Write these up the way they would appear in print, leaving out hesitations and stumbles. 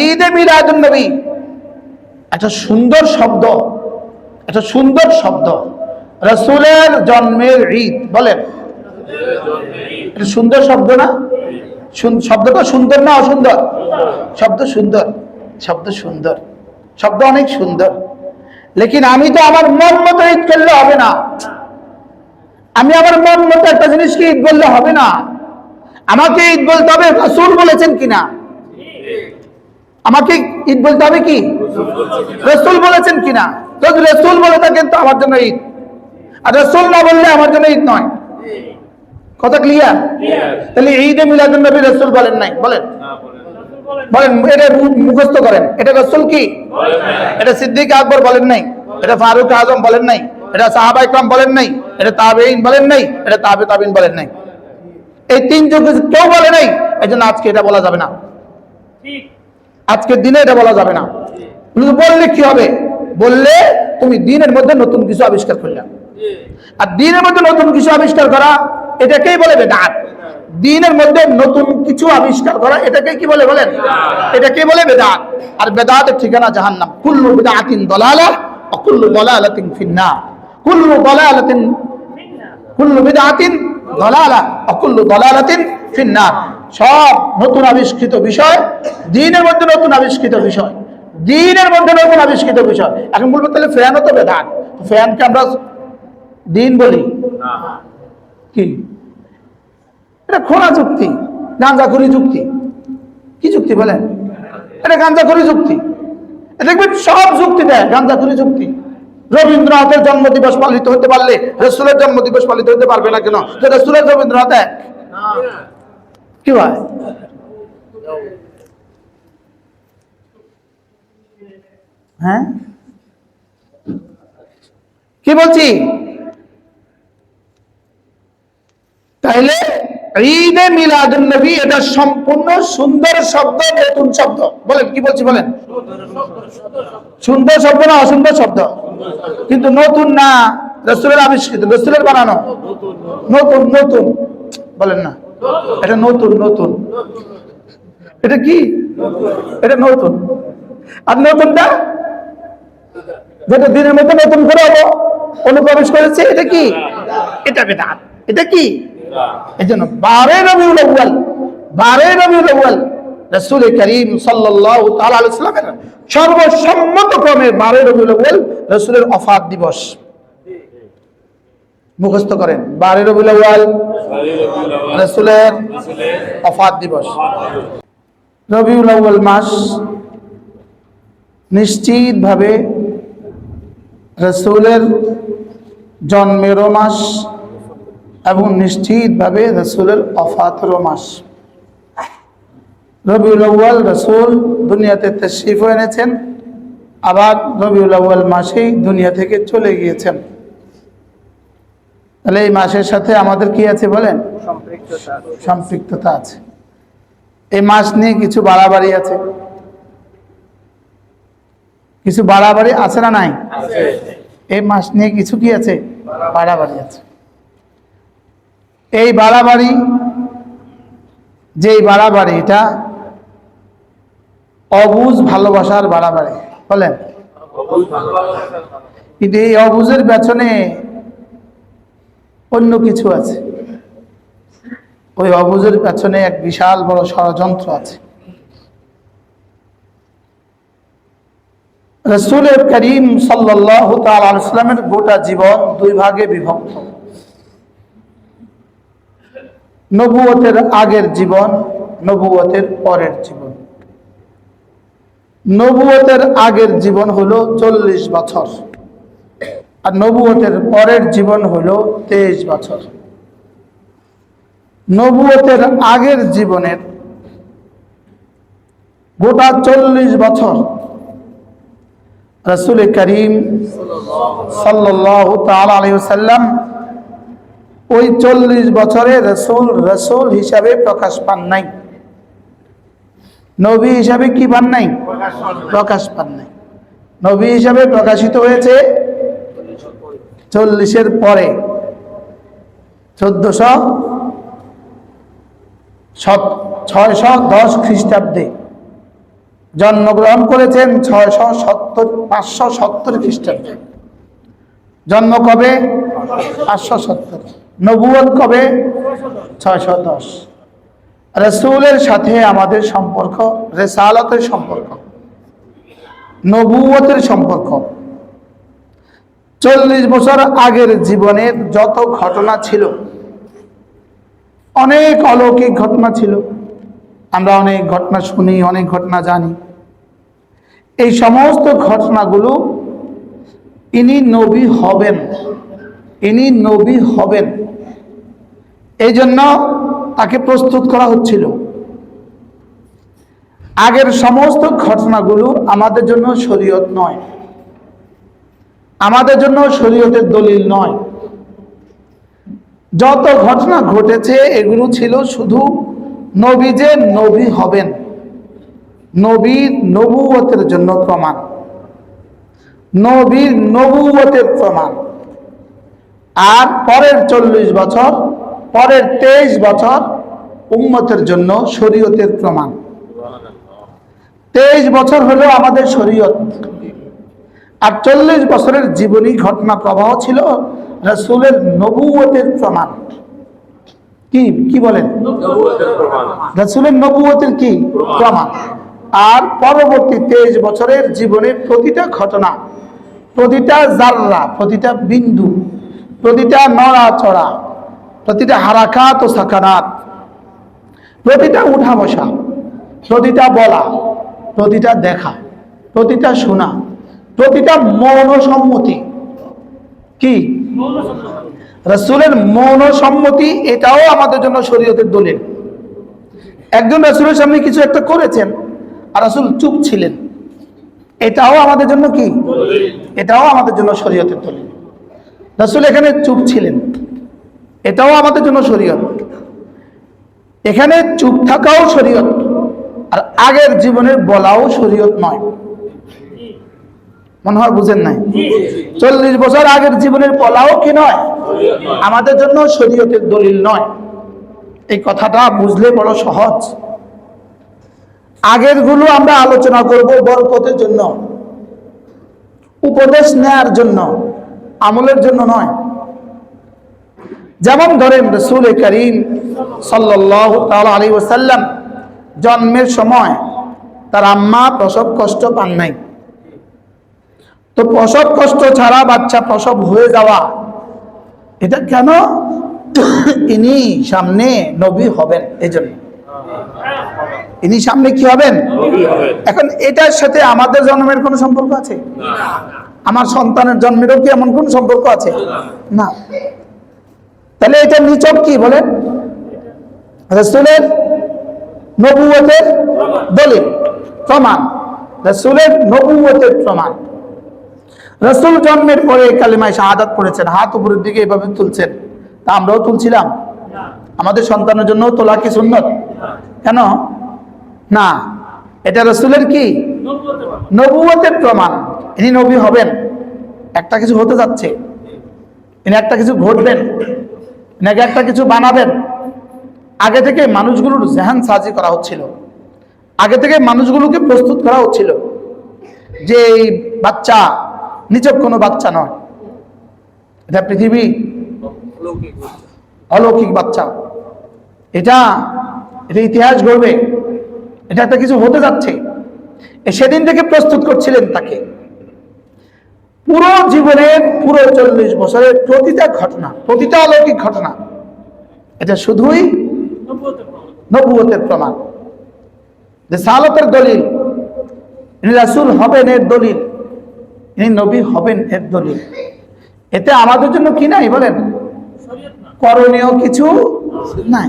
ঈদে মিলাদুন নবী একটা সুন্দর শব্দ, একটা সুন্দর শব্দ। রাসূলের জন্মের ঈদ বলেন, এটা সুন্দর শব্দ না? শব্দটা সুন্দর না অসুন্দর? শব্দ সুন্দর, শব্দ সুন্দর, শব্দ অনেক সুন্দর। লেকিন আমি তো আমার মন মতো ঈদ করলে হবে না। আমি আমার মন মতো একটা জিনিসকে ঈদ বললে হবে না। আমাকে ঈদ বলতে হবে রাসূল বলেছেন কিনা। আমাকে ঈদ বলতে হবে কি রাসূল বলেছেন কিনা। যদি রাসূল বলে থাকেন তো আমার জন্য ঈদ, আর রাসূল না বললে আমার জন্য ঈদ নয়। কথা ক্লিয়ার? তাহলে ঈদে মিলাদুন নবী রাসূল বলেন নাই, বলেন বলেন, এটা মুখস্থ করেন। এটা রাসূল কি? এটা সিদ্দিক আকবর বলেন নাই, এটা ফারুক আজম বলেন নাই, এটা সাহাবায়ে কেরাম বলেন নাই, এটা তাবেঈন বলেন নাই, এটা তাবে তাবেঈন বলেন নাই। এই তিন যুগে কেউ বলে নাই। এজন্য আজকে এটা বলা যাবে না, আজকের দিনে এটা বলা যাবে না। বললে কি হবে? বললে তুমি দিনের মধ্যে নতুন কিছু আবিষ্কার করলে, আর দিনের মধ্যে নতুন কিছু আবিষ্কার করা এটাকেই বলে বেদাত। দিনের মধ্যে নতুন কিছু আবিষ্কার করা এটাকে কি বলে বলেন? এটাকে বলে বেদাত। আর বেদাতের ঠিকানা জাহান্নাম। কুল্লু বিদআতিন দালালাহ ওয়া কুল্লু দালালাতিন ফিন্নার। কুল্লু বিদআতিন দালালাহ ওয়া কুল্লু দালালাতিন ফিন্নার। সব নতুন আবিষ্কৃত বিষয়, দ্বীনের মধ্যে নতুন আবিষ্কৃত বিষয়, দ্বীনের মধ্যে নতুন আবিষ্কৃত বিষয়। এখন বলবো তাহলে ফ্যানও তো বেদাত। ফ্যানকে আমরা দ্বীন বলি কি? এটা খোলা যুক্তি, গাঁজাখুরি যুক্তি। কি যুক্তি বলেন? এটা গাঁজাখুরি যুক্তি। দেখবেন সব যুক্তি দেয় গাঁজাখুরি যুক্তি। রবীন্দ্রনাথের জন্মদিবস পালিত হতে পারলে রাসূলের জন্মদিবস পালিত হতে পারবে না কেন? যে রাসূলের রবীন্দ্রনাথ এক। কি হয়? হ্যাঁ, কি বলছি? তাইলে ঈদে মিলাদুন নবী এটা সম্পূর্ণ সুন্দর শব্দ, নতুন শব্দ। বলেন কি বলছি বলেন? সুন্দর শব্দ না অসুন্দর শব্দ? কিন্তু নতুন না, রাসূলের আবিষ্কৃত, রাসূলের বানানো। নতুন নতুন বলেন না, এটা নতুন নতুন। এটা কি? এটা নতুন। আর নতুনটা যেটা দিনের মধ্যে নতুন করে অনুপ্রবেশ করেছে, এটা কি? এটা বেদাত। এটা কি? এই জন্য 12 রবিউল আউয়াল, 12 রবিউল আউয়াল রাসূল করিম সাল্লাল্লাহু তাআলা আলাইহি ওয়াসাল্লামের সর্বসম্মতক্রমে 12 রবিউল আউয়াল রাসূলের ওফাত দিবস। মুখস্থ করেন, 12 রবিউল আউয়াল রাসূলের ওফাত দিবস। রবিউল আউয়াল মাস নিশ্চিতভাবে রাসূলের জন্মেরও মাস এবং নিশ্চিতভাবে রাসূলের ওফাতেরও মাস। রবিউল আউয়াল রাসূল দুনিয়াতে তাশরীফ এনেছেন, আবার রবিউল আউয়াল মাসেই দুনিয়া থেকে চলে গিয়েছেন। তাহলে এই মাসের সাথে আমাদের কি আছে বলেন? সম্পৃক্ততা আছে। এই মাস নিয়ে কিছু বাড়াবাড়ি আছে, কিছু বাড়াবাড়ি আছে না নাই? এই মাস নিয়ে কিছু কি আছে? বাড়াবাড়ি আছে। এই বাড়াবাড়ি, যেই বাড়াবাড়ি, এটা অবুঝ ভালোবাসার বাড়াবাড়ি। বলেন, কিন্তু এই অবুঝের পেছনে অন্য কিছু আছে। ওই অবুঝের পেছনে এক বিশাল বড় ষড়যন্ত্র আছে। রাসূল করিম সাল্লাল্লাহু তাআলা আলাইহি ওয়াসাল্লামের গোটা জীবন দুই ভাগে বিভক্ত। নবুয়তের আগের জীবন, নবুয়তের পরের জীবন। নবুয়তের আগের জীবন হলো 40 বছর, আর নবুয়তের পরের জীবন হলো 23 বছর। নবুয়তের আগের জীবনের গোটা 40 বছর রাসূল করিম সাল্লাল্লাহু তাআলা আলাইহি ওয়াসাল্লাম ওই 40 বছরে রাসূল হিসাবে প্রকাশ পান নাই, নবী হিসাবে কি পান নাই? প্রকাশ পান নাই। নবী হিসাবে প্রকাশিত হয়েছে 40-এর পরে, 1410 খ্রিস্টাব্দে জন্মগ্রহণ করেছেন 570 খ্রিস্টাব্দে। জন্ম কবে? 570। নবুয়ত কবে? 610। রাসূলের সাথে আমাদের সম্পর্ক রিসালাতের সম্পর্ক, নবুয়তের সম্পর্ক। 40 বছর আগের জীবনের যত ঘটনা ছিল, অনেক অলৌকিক ঘটনা ছিল, আমরা অনেক ঘটনা শুনি, অনেক ঘটনা জানি। এই সমস্ত ঘটনাগুলো ইনি নবী হবেন, ইনি নবী হবেন, এই জন্য তাকে প্রস্তুত করা হচ্ছিল। আগের সমস্ত ঘটনাগুলো আমাদের জন্য শরীয়ত নয়, আমাদের জন্য শরীয়তের দলিল নয়। যত ঘটনা ঘটেছে এগুলো ছিল শুধু নবী যে নবী হবেন, নবীর নবুয়তের জন্য প্রমাণ, নবীর নবুয়তের প্রমাণ। আর পরের 40 বছর, পরের 23 বছর উম্মতের জন্য শরীয়তের প্রমাণ। 23 বছর হলো আমাদের শরীয়ত, আর 40 বছরের জীবনী ঘটনা প্রবাহ ছিল রাসূলের নবুয়তের প্রমাণ। কি বলেন? রাসূলের নবুয়তের কি প্রমাণ। আর পরবর্তী 23 বছরের জীবনের প্রতিটা ঘটনা, প্রতিটা জাররা, প্রতিটা বিন্দু, প্রতিটা নড়াচড়া, প্রতিটা হারাকাত ও সাকানাত, প্রতিটা উঠা বসা, প্রতিটা বলা, প্রতিটা দেখা, প্রতিটা শোনা, প্রতিটা মৌন সম্মতি। কি রাসূলের মৌন সম্মতি, এটাও আমাদের জন্য শরীয়তের দলিল। একজন রাসূলের সামনে কিছু একটা করেছেন আর রাসূল চুপ ছিলেন, এটাও আমাদের জন্য কি? এটাও আমাদের জন্য শরীয়তের দলিল। রাসূল এখানে চুপ ছিলেন, এটাও আমাদের জন্য শরীয়ত। এখানে চুপ থাকাও শরীয়ত, আর আগের জীবনের বলাও শরীয়ত নয়। মনে হয় বুঝেন নাই? 40 বছর আগের জীবনের বলাও কি নয়? আমাদের জন্য শরীয়তের দলিল নয়। এই কথাটা বুঝলে বড় সহজ। আগের গুলো আমরা আলোচনা করব বরকতের জন্য, উপদেশ নেয়ার জন্য, আমলের জন্য নয়। যেমন ধরেন রাসূল করিম সাল্লাল্লাহু তাআলা আলাইহি ওয়াসাল্লাম জন্মের সময় তার আম্মা প্রসব কষ্ট পান নাই। তো প্রসব কষ্ট ছাড়া বাচ্চা প্রসব হয়ে যাওয়া, এটা কেন? ইনি সামনে নবী হবেন, এই জন্য ইনি সামনে কি হবেন? এখন এটার সাথে আমাদের জন্মের কোনো সম্পর্ক আছে? আমার সন্তানের জন্মেরও কি এমন কোন সম্পর্ক আছে? না। তাহলে এটা নিছক কি বলেন? রাসূলের নবুয়তের দলিল, প্রমাণ, রাসূলের নবুয়তের প্রমাণ। রাসূল জন্মের পরে কালিমায়ে শাহাদাত পড়েছেন, হাত উপরের দিকে এভাবে তুলছেন, তা আমরাও তুলছিলাম? আমাদের সন্তানের জন্য তোলা কি সুন্নত? কেন না? এটা রাসূলের কি? নবুয়তের প্রমাণ। ইনি নবী হবেন, একটা কিছু হতে যাচ্ছে, ইনি একটা কিছু ঘটবেন, নাকি একটা কিছু বানাবেন। আগে থেকে মানুষগুলোর জেহান সাজি করা হচ্ছিল, আগে থেকে মানুষগুলোকে প্রস্তুত করা হচ্ছিল যে এই বাচ্চা নিছক কোনো বাচ্চা নয়, এটা পৃথিবী অলৌকিক বাচ্চা, এটা ইতিহাস গড়বে, এটা একটা কিছু হতে যাচ্ছে। সেদিন থেকে প্রস্তুত করছিলেন তাকে। পুরো জীবনের, পুরো 40 বছরের প্রতিটা ঘটনা, প্রতিটা অলৌকিক ঘটনা, এটা শুধুই নবুয়তের প্রমাণ, রিসালাতের দলিল। ইনি রাসূল হবেন এর দলিল, ইনি নবী হবেন এর দলিল। এতে আমাদের জন্য কি নাই বলেন? করণীয় কিছু নাই।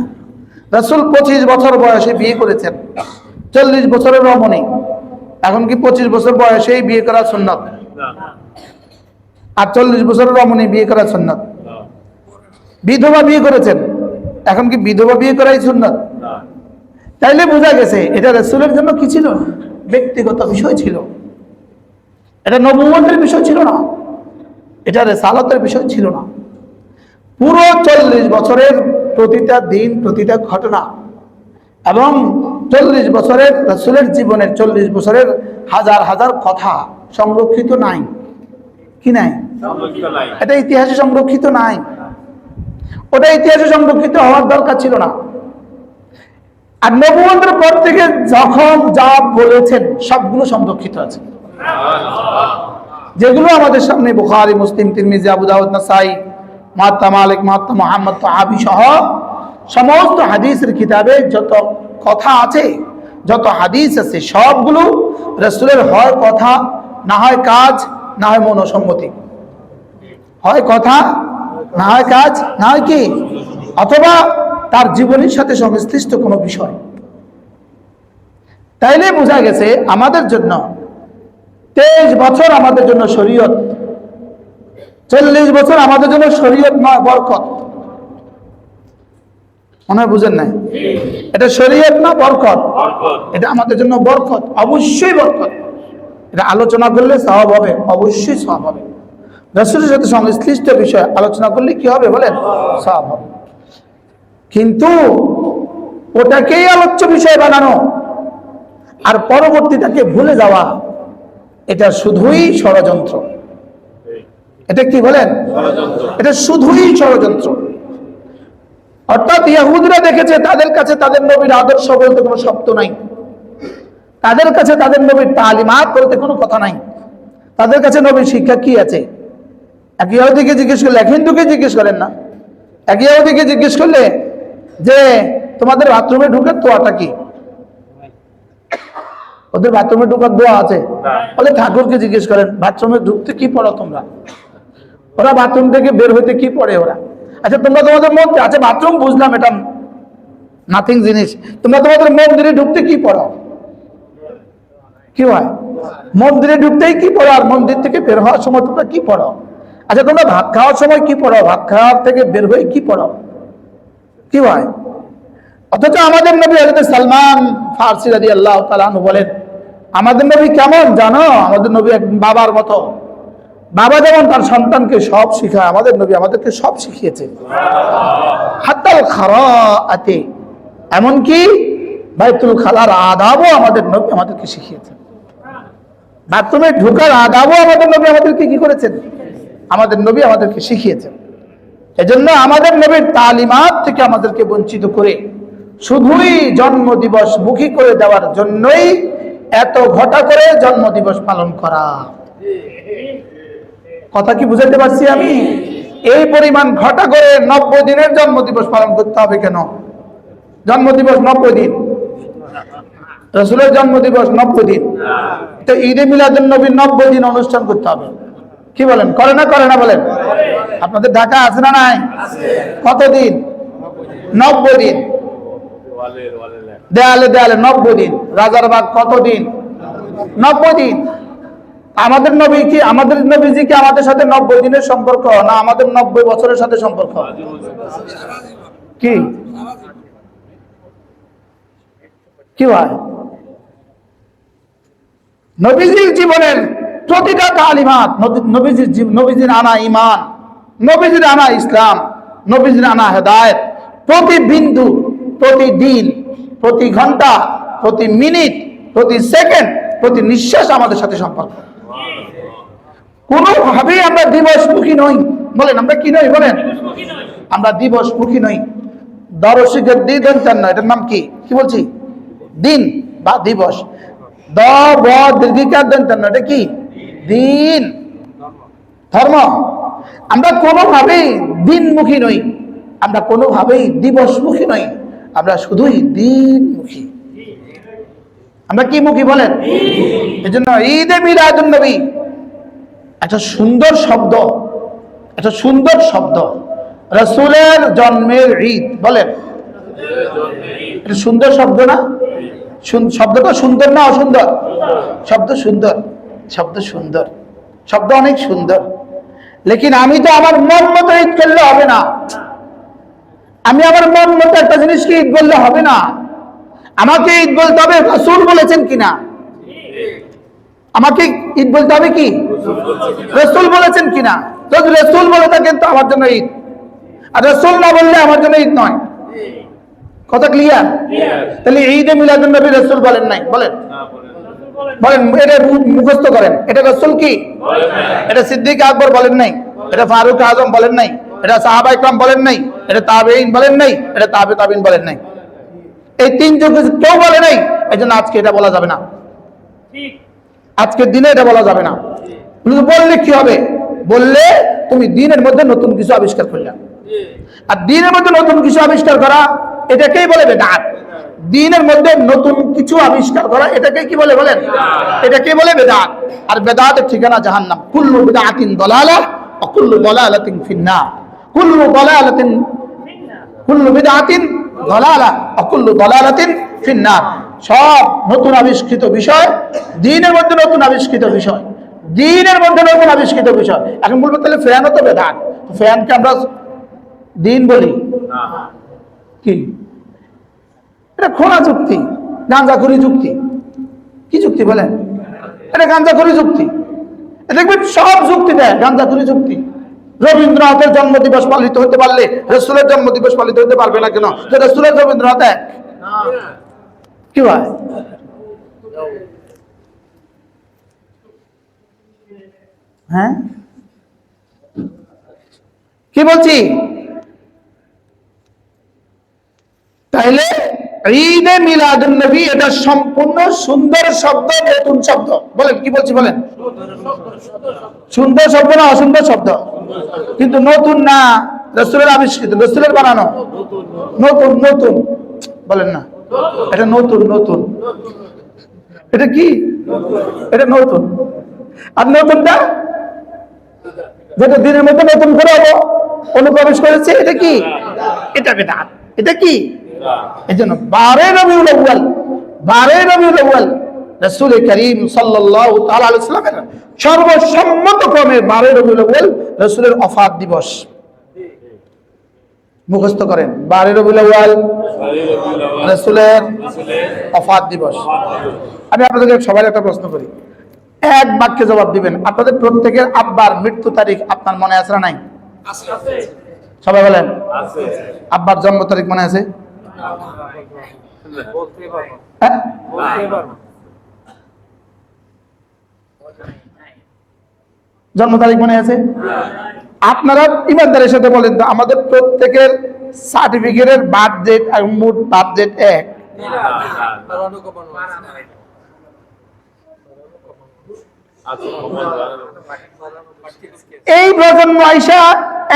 রাসূল 25 বছর বয়সে বিয়ে করেছেন, 40 বছরের রমণী। এখন কি 25 বছর বয়সেই বিয়ে করা সুন্নাত? আর 40 বছরের রমণী বিয়ে করা সুন্নাত? বিধবা বিয়ে করেছেন, এখন কি বিধবা বিয়ে করাই সুন্নাত? তাইলে বোঝা গেছে এটা রাসূলের জন্য কি ছিল? ব্যক্তিগত বিষয় ছিল, এটা নবুয়তের বিষয় ছিল না, এটা রিসালাতের বিষয় ছিল না। পুরো 40 বছরের প্রতিটা দিন, প্রতিটা ঘটনা এবং 40 বছরের রাসূলের জীবনের 40 বছরের হাজার হাজার কথা সংরক্ষিত নাই, কি নাই? এটা ইতিহাসে সংরক্ষিত নাই। ওটা ইতিহাসে সংরক্ষিত হওয়ার দরকার ছিল না। আর নবুয়তের পর থেকে যখন যা বলেছেন সবগুলো সংরক্ষিত আছে, যেগুলো আমাদের সামনে বুখারী, মুসলিম, তিরমিজি, আবু দাউদ, নাসাই, মুয়াত্তা মালিক, মুয়াত্তা মুহাম্মদ, তাহাবি সহ সমস্ত হাদিসের কিতাবে যত কথা আছে, যত হাদিস আছে, সবগুলো রাসূলের হয় কথা, না হয় কাজ, না হয় মনোসম্মতি। হয় কথা, না হয় কাজ, না হয় কি, অথবা তার জীবনের সাথে সংশ্লিষ্ট কোনো বিষয়। তাইলে বোঝা গেছে আমাদের জন্য 23 বছর আমাদের জন্য শরীয়ত, 40 বছর আমাদের জন্য শরীয়ত নয়, বরকত। মনে হয় বুঝেন নাই? এটা শরীয়ত না, বরকত। এটা আমাদের জন্য বরকত, অবশ্যই বরকত। এটা আলোচনা করলে সওয়াব হবে, অবশ্যই সওয়াব হবে। রাসূলের সাথে সংশ্লিষ্ট বিষয় আলোচনা করলে কি হবে বলেন? সওয়াব হবে। কিন্তু ওটাকেই আলোচ্য বিষয় বানানো আর পরবর্তীটাকে ভুলে যাওয়া, এটা শুধুই ষড়যন্ত্র। এটা কি বলেন? এটা শুধুই ষড়যন্ত্র। অর্থাৎ ইহুদিরা দেখেছে তাদের কাছে তাদের নবীর আদর্শ বলতে কোনো শব্দ নাই, তাদের কাছে তাদের নবীর তালিমাত বলতে কোনো কথা নাই, তাদের কাছে নবীর শিক্ষা কি আছে? এক ইহুদিকে জিজ্ঞেস করলে, এক হিন্দুকে জিজ্ঞেস করেন না, এক ইহুদিকে জিজ্ঞেস করলে যে তোমাদের বাথরুমে ঢুকে দোয়াটা কি? ওদের বাথরুমে ঢুকার দোয়া আছে? বলে ঠাকুরকে জিজ্ঞেস করেন বাথরুমে ঢুকতে কি পড়ো তোমরা? ওরা বাথরুম থেকে বের হইতে কি পড়ে ওরা? আচ্ছা তোমরা তোমাদের মধ্যে আছে বাথরুম, বুঝলাম এটা নাথিং জিনিস, তোমরা তোমাদের মন্দিরে ঢুকতে কি পড়ো? কি হয়? মন্দিরে ঢুকতেই কি পড়ো, আর মন্দির থেকে বের হওয়ার সময় তোমরা কি পড়ো? আচ্ছা তোমরা ভাত খাওয়ার সময় কি পড়ো, ভাত খাওয়ার থেকে বের হয়ে কি পড়ো? কি হয়? অথচ আমাদের নবী হযরত সালমান ফারসি রাদিয়াল্লাহু তাআলা আনহু বলেন, আমাদের নবী কেমন জানো? আমাদের নবী এক বাবার মতো। বাবা যেমন তার সন্তানকে সব শিখায়, আমাদের নবী আমাদেরকে সব শিখিয়েছে। হাত্তাল খারাআতি, এমনকি বাইতুল খালার আদাবও আমাদের নবী আমাদেরকে শিখিয়েছেন। বাথরুমে ঢোকার আদাবও আমাদের নবী আমাদেরকে কি করেছেন? আমাদের নবী আমাদেরকে শিখিয়েছেন। এজন্য আমাদের নবীর তালিমাত থেকে আমাদেরকে বঞ্চিত করে শুধুই জন্মদিবস মুখী করে দেওয়ার জন্যই এত ঘটা করে জন্মদিবস পালন করা। কথা কি বুঝাতে পারছি আমি? এই পরিমাণ ঘটা করে 90 দিনের জন্মদিবস পালন করতে হবে কেন? জন্মদিবস 90 দিন, রাসূলের জন্মদিবস 90 দিন, তো ঈদে মিলাদুন নবী 90 দিন অনুষ্ঠান করতে হবে। কি বলেন? করে না করে না বলেন? আপনাদের ঢাকা আছে না নাই? কতদিন? 90 দিন। দেয়ালে দেয়ালে 90 দিন। রাজারবাগ কতদিন? 90 দিন। আমাদের নবী কি, আমাদের নবীজি কি আমাদের সাথে 90 দিনের সম্পর্ক না আমাদের 90 বছরের সাথে সম্পর্ক? কি কি হয়? নবীজির জীবনের প্রতিটা তালিমাত, নবীজির আনা ঈমান, নবীজির আনা ইসলাম, নবীজির আনা হেদায়েত, প্রতি বিন্দু, প্রতি দিন, প্রতি ঘন্টা, প্রতি মিনিট, প্রতি সেকেন্ড, প্রতি নিঃশ্বাস আমাদের সাথে সম্পর্ক। কোনোভাবেই আমরা দিবসমুখী নই। বলেন আমরা কি নই? বলেন আমরা দিবসমুখী নই। দর্শকের দিন না, এটার নাম কি? কি বলছি? দিন বা দিবস। দ ব দীর্ঘিকার দেন না, এটা কি? দিন, ধর্ম। আমরা কোনোভাবেই দিনমুখী নই, আমরা কোনোভাবেই দিবসমুখী নই, আমরা শুধুই দিনমুখী। আমরা কি মুখী বলেন? এজন্য ঈদে মিলাদুন নবী একটা সুন্দর শব্দ, একটা সুন্দর শব্দ। রাসূলের জন্মের ঈদ বলেন, এটা সুন্দর শব্দ না? শব্দটা সুন্দর না অসুন্দর? শব্দ সুন্দর, শব্দ সুন্দর, শব্দ অনেক সুন্দর। লেকিন আমি তো আমার মন মতো ঈদ করলে হবে না। আমি আমার মন মতো একটা জিনিসকে ঈদ বললে হবে না। আমাকে ঈদ বলতে হবে রাসূল বলেছেন কিনা। আমাকে ঈদ বলতে হবে কি? রাসূল বলেছেন কিনা। যদি রাসূল বলে থাকেন তো আমার জন্য ঈদ, আর রাসূল না বললে আমার জন্য ঈদ নয়। কথা ক্লিয়ার? তাহলে ঈদে মিলাদুন নবী রাসূল বলেন নাই, বলেন বলেন, এটা মুখস্থ করেন। এটা রাসূল কি? এটা সিদ্দিক আকবর বলেন নাই, এটা ফারুক আজম বলেন নাই, এটা সাহাবা ইকরাম বলেন নাই, এটা তাবেঈন বলেন নাই, এটা তাবে তাবেঈন বলেন নাই। এই তিন যুগে কেউ বলে নাই। এই জন্য আজকে এটা বলা যাবে না, আজকের দিনে এটা বলা যাবে না। বললে কি হবে? বললে তুমি দ্বীনের মধ্যে নতুন কিছু আবিষ্কার করলে, আর দ্বীনের মধ্যে নতুন কিছু আবিষ্কার করা এটাকেই বলে বেদাত। দ্বীনের মধ্যে নতুন কিছু আবিষ্কার করা এটাকে কি বলে? বলেন, এটাকে বলে বেদাত। আর বেদাতের ঠিকানা জাহান্নাম। কুল্লু বিদআতিন দালালাহ ওয়া কুল্লু দালালাতিন ফিন্নার। কুল্লু বিদআতিন দালালাহ ওয়া কুল্লু দালালাতিন ফিন্নার। সব নতুন আবিষ্কৃত বিষয়, দ্বীনের মধ্যে নতুন আবিষ্কৃত বিষয়, দ্বীনের মধ্যে নতুন আবিষ্কৃত বিষয়। এখন বলবো তাহলে ফ্যানও তো বেদাত। ফ্যানকে আমরা দ্বীন বলি কি? এটা খোলা যুক্তি, গাঁজাখুরি যুক্তি। কি যুক্তি বলেন? এটা গাঁজাখুরি যুক্তি। দেখবেন সব যুক্তি দেয় গাঁজাখুরি যুক্তি। রবীন্দ্রনাথের জন্মদিবস পালিত হতে পারলে রাসূলের জন্মদিবস পালিত হতে পারবে না কেন? যে রাসূলের রবীন্দ্রনাথ এক। কি হয়? হ্যাঁ, কি বলছি? তাহলে ঈদে মিলাদুন নবী এটা সম্পূর্ণ সুন্দর শব্দ, নতুন শব্দ। বলেন, কি বলছি বলেন? সুন্দর শব্দ না অসুন্দর শব্দ? কিন্তু নতুন না, রাসূলের আবিষ্কৃত, রাসূলের বানানো। নতুন নতুন বলেন না, এটা নতুন নতুন। এটা কি? এটা নতুন। আর নতুনটা যেটা দিনের মধ্যে নতুন করে অনুপ্রবেশ করেছে, এটা কি? এটা বেদাত। এটা কি? এই জন্য 12 রবিউল আউয়াল রাসূল করিম সাল্লাল্লাহু তাআলা আলাইহি ওয়াসাল্লামের সর্বসম্মত ক্রমে 12 রবিউল আউয়াল রাসূলের ওফাত দিবস। মুখস্থ করেন, 12 রবিউল আউয়াল রাসূলের ওফাত দিবস। আমি আপনাদের সবাই একটা প্রশ্ন করি, এক বাক্যে জবাব দিবেন। আপনাদের প্রত্যেকের আব্বার মৃত্যু তারিখ আপনার মনে আছে না নাই? সবাই বলেন, আব্বার জন্ম তারিখ মনে আছে? জন্ম তারিখ মনে আছে? আপনারা ইমানদারের সাথে বলেন তো, আমাদের প্রত্যেকের সার্টিফিকেটের বার্থ ডেট আর মোট বার্থ ডেট এক? এই প্রজন্ম আইসা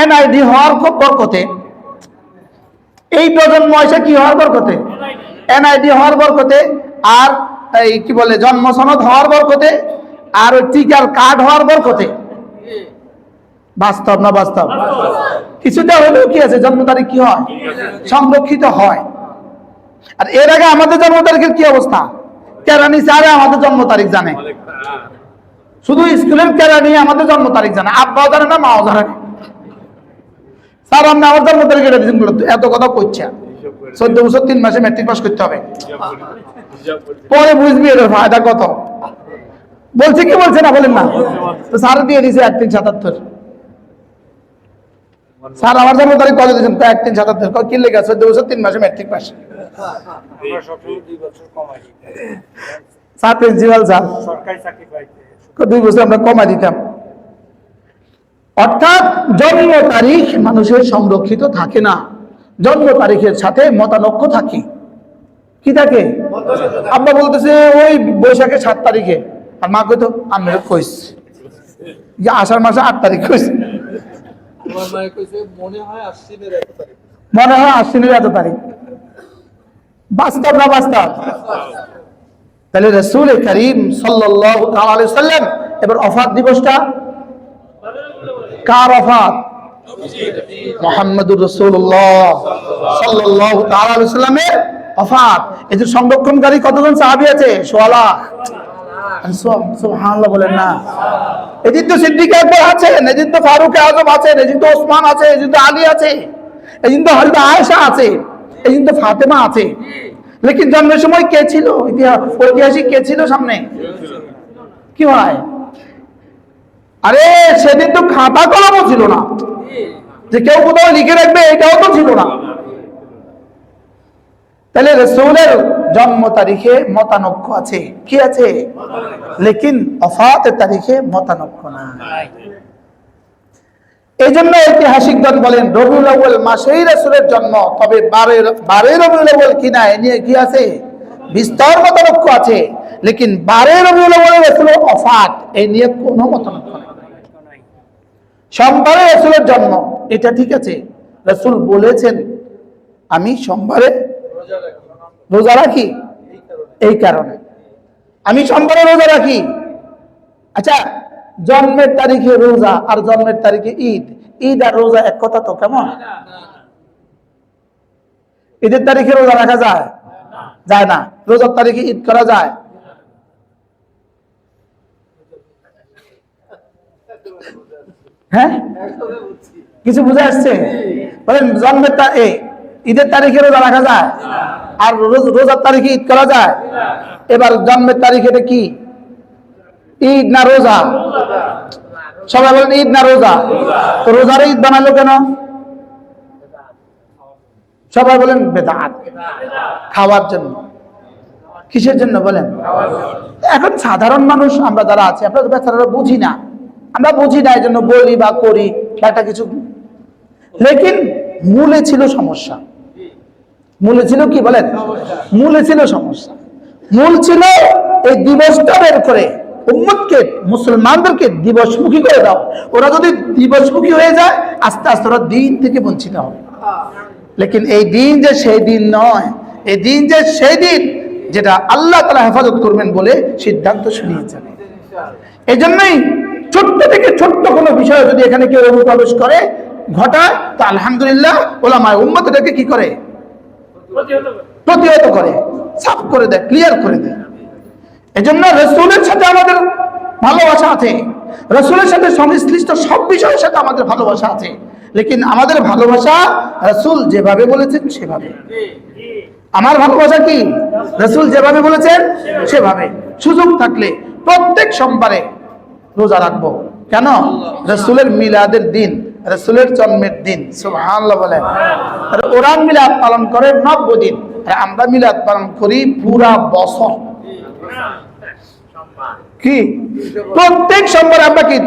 এনআইডি হওয়ার বরকতে, এই প্রজন্ম আইসা কি হওয়ার বরকতে? এনআইডি হওয়ার বরকতে, আর এই কি বলে জন্ম সনদ হওয়ার বরকতে, আর ওই টিকার কার্ড হওয়ার বরকতে। বাস্তব না বাস্তব? কিছুটা হলেও কি আছে, জন্ম তারিখ কি হয়? সংরক্ষিত হয়। আর এর আগে আমাদের জন্ম তারিখের কি অবস্থা? কেরানি স্যারে আমাদের জন্ম তারিখ জানে, শুধু স্কুলের কেরানি আমাদের জন্ম তারিখ জানে, আব্বাও জানে না, মাও জানে না। স্যার আপনি আমার জন্ম তারিখ এটা দিন, এত কথা কইছে। 14 বছর 3 মাসে ম্যাট্রিক পাস করতে হবে, পরে বুঝবি এর ফায়দা কত। বলছে কি বলছে না বলেন না? তো স্যার দিয়ে দিয়েছে 1377। স্যার আমার জন্ম তারিখ কত দিয়েছেন? 1377। কি লেখা? 14 বছর 3 মাসে matric pass. Sir principal sir সরকারি চাকরি পাইতে 2 বছর আমরা কমা দিতাম। অর্থাৎ জন্ম তারিখ মানুষের সংরক্ষিত থাকে না, জন্ম তারিখের সাথে মতানৈক্য থাকে। কি থাকে? আব্বা বলতেছে ওই বৈশাখের 7 তারিখে, আর মা কইতো আমি কইস যে আষাঢ় মাসে 8 তারিখ কইস, মনে হয় আশ্বিনের এত তারিখ। বাস্তব না বাস্তব? তাহলে রাসূল করিম সাল্লাল্লাহু তাআলা আলাইহি সাল্লাম এবার ওফাত দিবসটা কার ওফাত? মুহাম্মদুর রাসূলুল্লাহ সাল্লাল্লাহু তাআলা আলাইহি সাল্লামের ওফাত। এই যে সংরক্ষণকারী কতজন সাহাবী আছে? 16 লাখ। সুবহানাল্লাহ বলেন না? এদিন তো সিদ্দিক আকবর আছেন, এদিন তো ফারুক আজম আছেন, এদিন তো ওসমান আছে, এদিন তো আলী আছে, এদিন তো হযরত আয়েশা আছে, এদিন তো ফাতেমা আছে। লেকিন জন্মের সময় কে ছিল? ঐতিহাসিক কে ছিল সামনে? কি হয়? আরে সেদিন তো খাতা কলমও ছিল না, যে কেউ কোথাও লিখে রাখবে, এটাও তো ছিল না। তাহলে রাসূলের জন্ম তারিখে মতানক্য আছে, কি আছে? লেকিন ওফাতের তারিখে মতানক্য না। এই জন্য ঐতিহাসিকগণ বলেন রবিউল আউয়াল মাসেই রাসূলের জন্ম, তবে 12 রবিউল আউয়াল কিনা এ নিয়ে কি আছে? বিস্তর মতানক্য আছে। লেকিন 12 রবিউল আউয়ালে রাসূলের ওফাত এই নিয়ে কোনো মতানক্য নেই। সোমবারে রাসূলের জন্ম, এটা ঠিক আছে, রাসূল বলেছেন আমি সোমবারে রোজা রাখি, এই কারণে আমি সোমবারে রোজা রাখি। আচ্ছা, জন্মের তারিখে রোজা আর জন্মের তারিখে ঈদ, ঈদ আর রোজা এক কথা তো? কেমন? ঈদের তারিখে রোজা রাখা যায়? যায় না। রোজার তারিখে ঈদ করা যায়? হ্যাঁ, কিছু বুঝে আসছে? বলেন জন্মের ঈদের তারিখে রোজা রাখা যায় আর রোজার তারিখে ঈদ করা যায়? এবার জন্মের তারিখে কি ঈদ না রোজা? সবাই বলেন ঈদ না রোজা? তো রোজার ঈদ বানালো কেন? সবাই বলেন বেদাত, খাওয়ার জন্য। কিসের জন্য বলেন? এখন সাধারণ মানুষ আমরা যারা আছি, আমরা বেচারা বুঝি না, আমরা বুঝি না, এই জন্য বলি বা করি একটা কিছু। লেকিন মূলে ছিল সমস্যা। মূলে ছিল কি বলেন? মূলে ছিল সমস্যা। মূল ছিল এই দিবসটা বের করে উম্মতকে, মুসলমানদেরকে দিবসমুখী করে দাও। ওরা যদি দিবসমুখী হয়ে যায়, আস্তে আস্তে ওরা দিন থেকে বঞ্চিত হবে। লেকিন এই দিন যে সেই দিন নয়, এই দিন যে সেই দিন যেটা আল্লাহ তাআলা হেফাজত করবেন বলে সিদ্ধান্ত শুনিয়েছেন। এই জন্যই ছোট্ট থেকে ছোট্ট কোনো বিষয় যদি এখানে কেউ অনুপ্রবেশ করে, ঘটায়, তো আলহামদুলিল্লাহ ওলামায়ে উম্মত এটাকে কি করে? প্রতিহত করে, সাফ করে দেয়, ক্লিয়ার করে দেয়। এজন্য রাসূলের সাথে আমাদের ভালোবাসা আছে, রাসূলের সাথে সংশ্লিষ্ট সব বিষয়ের সাথে আমাদের ভালোবাসা আছে। লেকিন আমাদের ভালোবাসা রাসূল যেভাবে বলেছেন সেভাবে। আমার ভালোবাসা কি? রাসূল যেভাবে বলেছেন সেভাবে। সুযোগ থাকলে প্রত্যেক সোমবারে রোজা রাখবো। কেন? রাসূলের মিলাদের দিন, রাসূলের জন্মের দিন। সুবহানাল্লাহ বলেন। আর ওরা মিলাদ পালন করে 90 দিন, আর আমরা মিলাদ পালন করি পুরা বছর। কি প্রত্যেক সোমবারে আমরা কি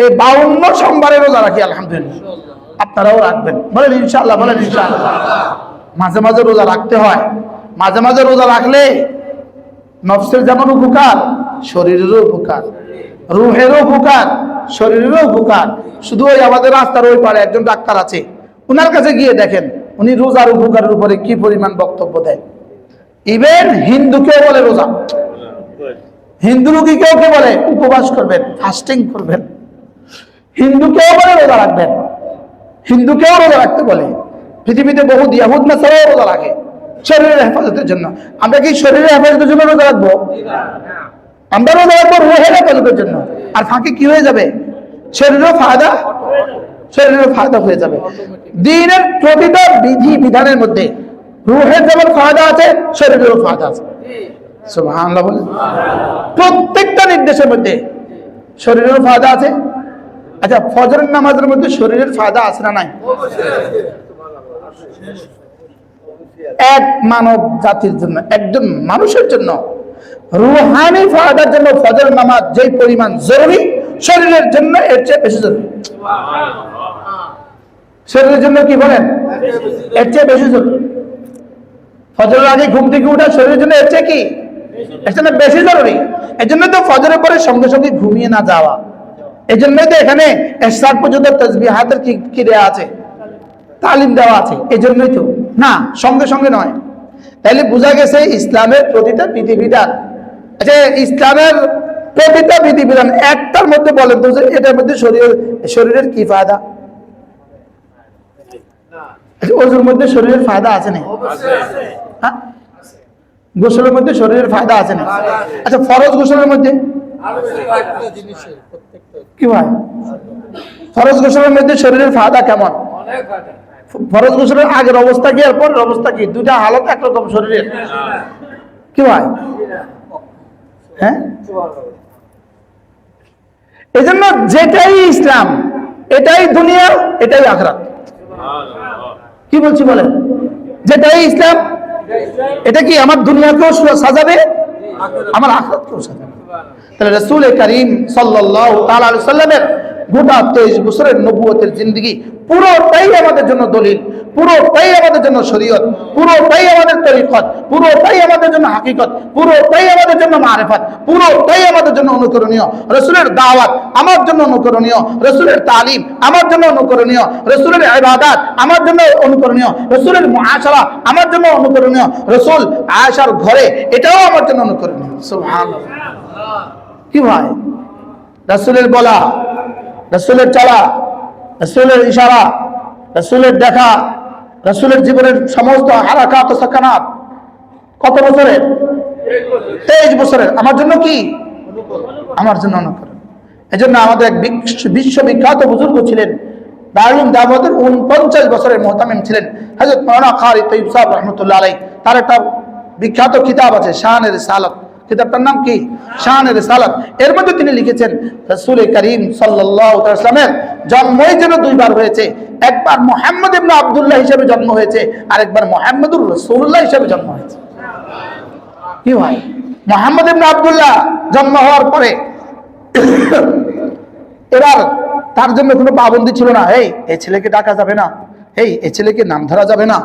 এই 52 সোমবারে রোজা রাখি? আলহামদুলিল্লাহ। আপনারাও রাখবেন, বলেন ইনশাআল্লাহ, বলেন ইনশাআল্লাহ। মাঝে মাঝে রোজা রাখতে হয়। মাঝে মাঝে রোজা রাখলে নফসের যেমন উপকার, শরীরেরও উপকার, রুহেরও উপকার, শরীরেরও উপকার। শুধু ওই আমাদের রাস্তার ওই পারে একজন ডাক্তার আছে, উনার কাছে গিয়ে দেখেন উনি রোজার উপকারের উপরে কি পরিমাণ বক্তব্য দেন। ইভেন হিন্দুকেও বলে রোজা, হিন্দু রোগীকেও কে বলে উপবাস করবেন, ফাস্টিং করবেন। হিন্দুকেও বলে রোজা রাখবেন, হিন্দুকেও রোজা রাখতে বলে। পৃথিবীতে বহু ইয়াহুদ নাসারাও রোজা রাখে শরীরের হেফাজতের জন্য। আমরা কি শরীরের হেফাজতের জন্য রোজা রাখবো? আমরা রোজা রাখবো রুহের হেফাজতের জন্য। আর ফাঁকে কি হয়ে যাবে? শরীরের ফায়দা, শরীরের ফায়দা হয়ে যাবে। দ্বীনের প্রতিটা বিধি বিধানের মধ্যে রুহের যেমন ফায়দা আছে, শরীরেরও ফায়দা আছে। সুবহানাল্লাহ বলেন। প্রত্যেকটা নির্দেশের মধ্যে শরীরের ফায়দা আছে। আচ্ছা, ফজরের নামাজের মধ্যে শরীরের ফায়দা আছে না নাই? এক মানব জাতির জন্য, একজন মানুষের জন্য রুহানি ফায়দার জন্য ফজর নামাজ যেই পরিমাণ জরুরি, শরীরের জন্য এর চেয়ে বেশি জরুরি। শরীরের জন্য কি বলেন? এর চেয়ে বেশি জরুরি। ফজরের আগে ঘুম থেকে উঠা শরীরের জন্য এর চেয়ে কি? এর জন্য বেশি জরুরি। এই জন্য তো ফজরের পরে সঙ্গে সঙ্গে ঘুমিয়ে না যাওয়া। এই জন্যই তো এখানে ইশরাক পর্যন্ত তাসবিহাতের কি দেওয়া আছে, তালিম দেওয়া আছে। এই জন্যই তো, না সঙ্গে সঙ্গে নয়। তাইলে বোঝা গেছে ইসলামের প্রতিটা বিধিবিধান। আচ্ছা, ইসলামের প্রতিটা বিধিবিধান একটার মধ্যে বলেন তো যে এটার মধ্যে শরীরের কি ফায়দা? ওজুর মধ্যে শরীরের ফায়দা আছে না? হ্যাঁ, গোসলের মধ্যে শরীরের ফায়দা আছে না? আচ্ছা, ফরজ গোসলের মধ্যে কি হয়? ফরজ গোসলের মধ্যে শরীরের ফায়দা কেমন? ফরজ গোসলের আগের অবস্থা কি আর পরের অবস্থা কি? দুইটা হালত একরকম শরীরের, কি হয়? হ্যাঁ, এই জন্য যেটাই ইসলাম, এটাই দুনিয়া, এটাই আখিরাত। কি বলছি বলেন? যেটাই ইসলাম, এটা কি আমার দুনিয়াকেও সাজাবে, আমার আখিরাতকেও সাজাবে। তাহলে রাসূল করিম সাল্লাল্লাহু তাআলা আলাইহি সাল্লামের গোটা 23 বছরের নবুয়তের জিন্দেগি পুরোটাই আমাদের জন্য দলিল, পুরোটাই আমাদের জন্য শরীয়ত, পুরোটাই আমাদের তরিকত, পুরোটাই আমাদের জন্য হাকিকত, পুরোটাই আমাদের জন্য মারিফত, পুরোটাই আমাদের জন্য অনুকরণীয়। রাসূলের দাওয়াত আমার জন্য অনুকরণীয়, রাসূলের তালিম আমার জন্য অনুকরণীয়, রাসূলের ইবাদত আমার জন্য অনুকরণীয়, রাসূলের মুআশারা আমার জন্য অনুকরণীয়, রাসূল আয়েশার ঘরে এটাও আমার জন্য অনুকরণীয়। সুবহানাল্লাহ। কি ভাই, রাসূলের বলা, রাসূলের চলা, রাসূলের ইশারা, রাসূলের দেখা, রাসূলের জীবনের সমস্ত হারাকাত ও সাকানাত কত বছরের? 23 বছরের। আমার জন্য কি? আমার জন্য অনুকরণ। এজন্য আমাদের এক বিশ্ববিখ্যাত বুজুর্গ ছিলেন, দারুল দাওয়াতের 49 বছরের মুহতামিম ছিলেন হযরত মাওলানা কারি তৈয়ব সাহেব রাহমাতুল্লাহ আলাইহি। তার একটা বিখ্যাত কিতাব আছে শান-এ রিসালাত, কিতাবটার নাম কি? শান-এ রিসালাত। এর মধ্যে তিনি লিখেছেন রাসূল করিম সাল্লাল্লাহু আলাইহি ওয়াসাল্লামের জন্মই যেন দুইবার হয়েছে, একবার মুহাম্মদ ইবনে আব্দুল্লাহ হিসেবে জন্ম হয়েছে, আর একবার মুহাম্মদুর রাসূলুল্লাহ হিসেবে জন্ম হয়েছে। কি ভাই, মুহাম্মদ ইবনে আব্দুল্লাহ জন্ম হওয়ার পরে এবার তার জন্য কোনো পাবন্দি ছিল না, এই ছেলেকে ডাকা যাবে না, এই ছেলেকে নাম ধরা যাবে না,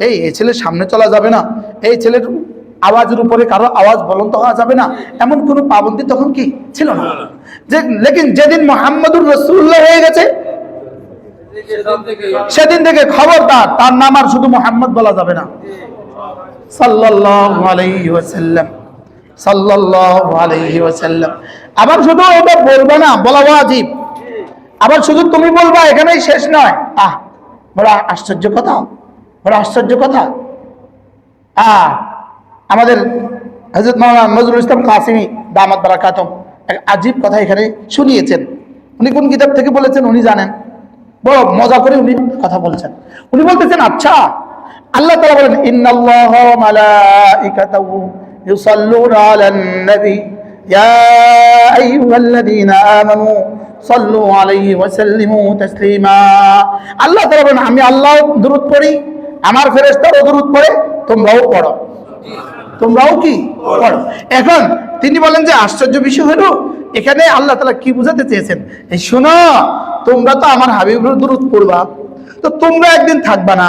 এই ছেলের সামনে চলা যাবে না, এই ছেলের আওয়াজের উপরে কারো আওয়াজ বলন্ত হওয়া যাবে না, এমন কোনো পাবন্দি তখন কি ছিল না। লেকিন যেদিন মুহাম্মদুর রাসূলুল্লাহ হয়ে গেছে সেদিন থেকে খবরদার তার নাম আর শুধু মুহাম্মদ বলা যাবে না, সাল্লাল্লাহু আলাইহি ওয়াসাল্লাম, সাল্লাল্লাহু আলাইহি ওয়াসাল্লাম। আবার শুধু এটা বলবে না, বলা ওয়াজিব। আবার শুধু তুমি বলবা এখানেই শেষ নয়। বড় আশ্চর্য কথা, বড় আশ্চর্য কথা। আমাদের হযরত মাওলানা নজরুল ইসলাম কাসিমি দামাত বারাকাতুম এক আজীব কথা এখানে শুনিয়েছেন। উনি কোন কিতাব থেকে বলেছেন উনি জানেন, বড় মজা করে উনি কথা বলছেন। উনি বলতেছেন, আচ্ছা আল্লাহ তাআলা বলেন ইন্নাল্লাহা ওয়া মালাইকাতাহু ইউসাল্লুনা আলান নবী ইয়া আইয়ুহাল্লাযীনা আমানু সাল্লু আলাইহি ওয়া সাল্লিমু তাসলিমা। আল্লাহ তাআলা বলেন আমি আল্লাহ দরুদ পড়ি, আমার ফেরেশতারাও দরুদ পড়ে, তোমরাও পড়ো, তোমরাও কি পড়ো। এখন তিনি বলেন যে আশ্চর্য বিষয় হলো এখানে আল্লাহ তাআলা কি বোঝাতে চেয়েছেন, এই শোনো তোমরা তো আমার হাবিবের দরুদ পড়বা, তো তোমরা একদিন থাকবা না,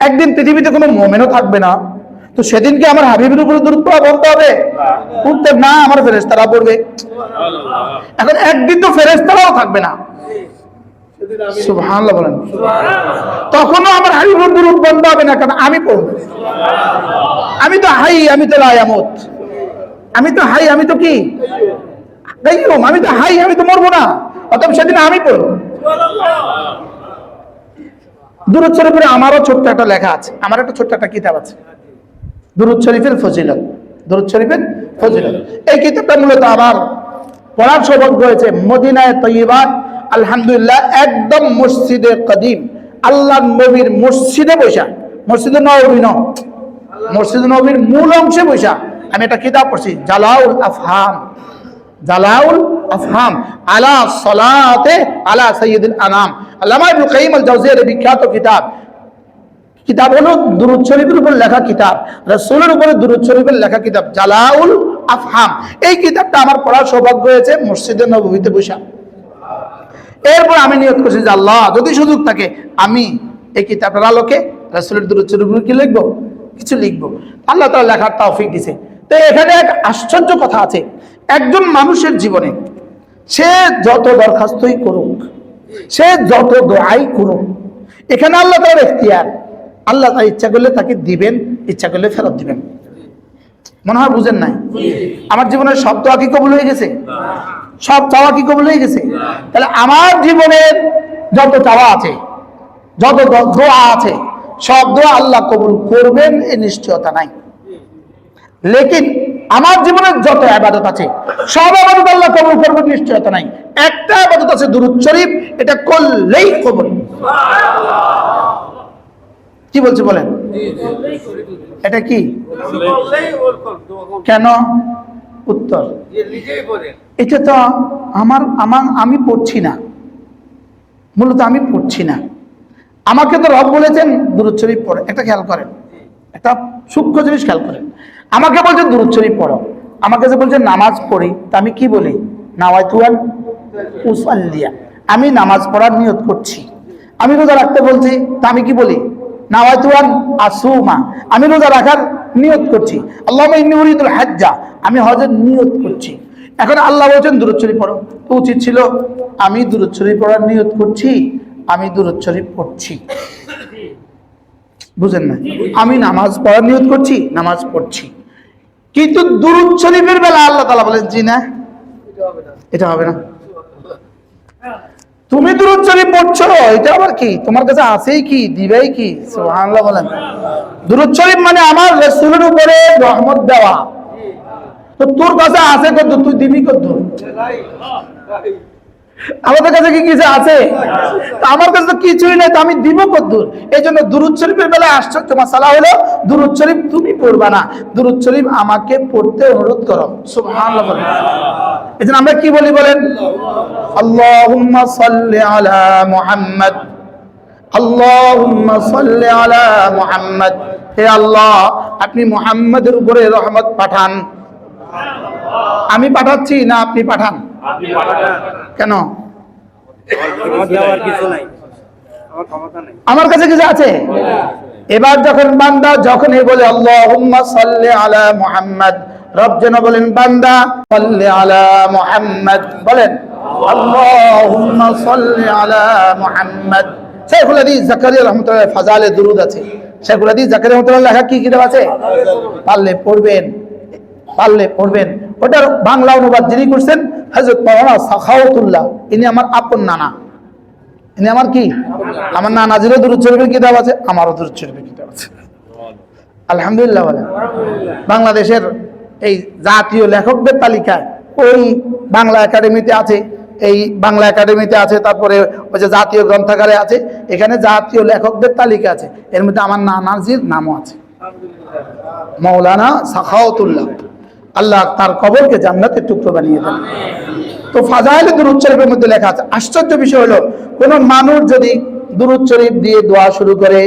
একদিন পৃথিবীতে কোনো মুমিনও থাকবে না, তো সেদিনকে আমার হাবিবের উপরে দরুদ পড়া বলতে হবে? পড়তে না, আমার ফেরেশতারা পড়বে। এখন একদিন তো ফেরেশতারাও থাকবে না, সুবহানাল্লাহ বলেন, তখনও আমার হাবিবের দরুদ বন্ধ হবে না, কারণ আমি পড়ব। আমি তো হাই, আমি তো লা ইয়ামুত, আমি তো হাই, আমি তো কি কাইয়ুম, আমি তো হাই, আমি তো মরবো না, অতএব সেদিন আমি পড়ব। দুরূদ শরীফের আমারও ছোট্ট একটা লেখা আছে, আমার একটা ছোট্ট একটা কিতাব আছে, দুরূদ শরীফের ফজিলত, দুরূদ শরীফের ফজিলত। এই কিতাবটা মূলত আমার পড়ার সৌভাগ্য হয়েছে মদিনায়ে তয়্যিবাত, আলহামদুলিল্লাহ, একদম মসজিদে কদিম আল্লাহ নবীর মসজিদে বসা, মসজিদে নববী নয়, মসজিদে নববীর মূল অংশে বসা আমি একটা কিতাব পড়ছি, জালাউল আফহাম, জালাউল আফহাম আলা সালাতে আলা সাইয়্যিদিল আনাম। আল্লামা ইবনে কাইয়িম আল জাওজিয়ার বিখ্যাত কিতাব, কিতাব হলো দুরূদ শরীফের উপর লেখা কিতাব, রাসূলের উপরে দুরূদ শরীফের লেখা কিতাব জালাউল আফহাম। এই কিতাবটা আমার পড়ার সৌভাগ্য হয়েছে মসজিদে নববীতে বসা। এরপর আমি নিয়ত করছি যে আল্লাহ যদি সুযোগ থাকে আমি এই কিতাবটার আলোকে রাসূলের দুরূদ শরীফের কি লিখবো, কিছু লিখবো। আল্লাহ তাআলা লেখার তৌফিক দিয়েছে। তো এখানে এক আশ্চর্য কথা আছে, একজন মানুষের জীবনে সে যত দরখাস্তই করুক, সে যত দোয়াই করুক, এখানে আল্লাহ তাআলার ইখতিয়ার, আল্লাহ তাআলা ইচ্ছা করলে তাকে দিবেন, ইচ্ছা করলে ফেরত দিবেন। মনে হয় বুঝেন নাই? আমার জীবনের সব দোয়া কি কবুল হয়ে গেছে? সব চাওয়া কি কবুল হয়ে গেছে? তাহলে আমার জীবনের যত চাওয়া আছে, যত দোয়া আছে, সব দোয়া আল্লাহ কবুল করবেন এই নিশ্চয়তা নাই। লেকিন আমার জীবনের যত ইবাদত আছে সব ইবাদত আল্লাহ কবুল করবেন নিশ্চয়তা নাই। একটা ইবাদত আছে দুরূদ শরীফ, এটা করলেই কবুল। কি বলছে বলেন? এটা কি? কেন? উত্তর, এটা তো আমি পড়ছি না, মূলত আমি পড়ছি না, আমাকে তো রব বলেছেন দুরূদ শরীফ পড়ে। একটা খেয়াল করেন, একটা সূক্ষ্ম জিনিস খেয়াল করেন। আমাকে বলছেন দুরূদ শরীফ পড়ো, আমাকে যে বলছেন নামাজ পড়ি, তা আমি কি বলি? নাওয়াইতু আন উসাল্লিয়া, আমি নামাজ পড়ার নিয়ত করছি। আমি রোজা রাখতে বলছি, তা আমি কি বলি? নাওয়াইতু আন আসুমা, আমি রোজা রাখার নিয়ত করছি। আল্লাহুম্মা ইন্নী উরিদুল হাজ্জা, আমি হজের নিয়ত করছি। এখন আল্লাহ বলছেন দুরূদ শরীফ পড়ো, তো উচিত ছিল আমি দুরূদ শরীফ পড়ার নিয়ত করছি, আমি দুরূদ শরীফ পড়ছি। বুঝেন না? আমি নামাজ পড়ার নিয়ত করছি, নামাজ পড়ছি। কিন্তু দুরূদ শরীফের বেলা আল্লাহ তাআলা বলেন জি না, এটা হবে না। তুমি দুরূদ শরীফ পড়ছো, এটা আবার কি? তোমার কাছে আছেই কি, দিবেই কি? সুবহানাল্লাহ বলেন। দুরূদ শরীফ মানে আমার রাসূলের উপরে রহমত দেওয়া। তো তোর কাছে আছে কত, তুই দিবি কত? আমাদের কাছে কি কিছু আছে? আমার কাছে তো কিছুই নাই, তো আমি দিব কত? এই জন্য দুরূদ শরীফের বেলা আশ্চর্য মাসালা হলো, দুরূদ শরীফ তুমি পড়বা না, দুরূদ শরীফ আমাকে পড়তে অনুরোধ করো। সুবহানাল্লাহ বলেন। এই জন্য আমরা কি বলি বলেন? আল্লাহুম্মা সাল্লি আলা মুহাম্মদ, আল্লাহুম্মা সাল্লি আলা মুহাম্মদ। হে আল্লাহ, আপনি মুহাম্মাদের উপরে রহমত পাঠান। আমি পাঠাচ্ছি না আপনি পাঠান? কেন? আমার কাছে কিছু আছে? এবার যখন বান্দা যখন বলে আল্লাহুম্মা সাল্লি আলা মুহাম্মদ, রব যেন বলেন বান্দা সাল্লি আলা মুহাম্মদ, বলেন আল্লাহুম্মা সাল্লি আলা মুহাম্মদ। শাইখুল হাদিস জাকারিয়া রাহমাতুল্লাহ ফাজালে দুরুদ আছে। শাইখুল হাদিস জাকারিয়া রাহমাতুল্লাহ লেখা কি কিতাব আছে? পারলে পড়বেন, পারলে পড়বেন। ওটার বাংলা অনুবাদ যিনি করছেন হযরত মাওলানা সাখাওয়াতুল্লাহ, ইনি আমার আপন নানা। ইনি আমার কি? আমার নানাজিরও দুরূদ শরীফের কিতাব আছে, আমারও দুরূদ শরীফের কিতাব আছে। আলহামদুলিল্লাহ বলেন। বাংলাদেশের এই জাতীয় লেখকদের তালিকায় ওই বাংলা একাডেমিতে আছে, এই বাংলা একাডেমিতে আছে, তারপরে ওই যে জাতীয় গ্রন্থাগারে আছে, এখানে জাতীয় লেখকদের তালিকা আছে। এর মধ্যে আমার নানাজির নামও আছে, মাওলানা সাখাওয়াতুল্লাহ। আল্লাহ তার কবরকে জান্নাতের টুকরো বানিয়ে দেন। তো ফাজাইলে দুরূদ শরীফের মধ্যে লেখা আছে। আশ্চর্য বিষয় হলো, কোন মানুষ যদি দুরূদ শরীফ দিয়ে দোয়া শুরু করে,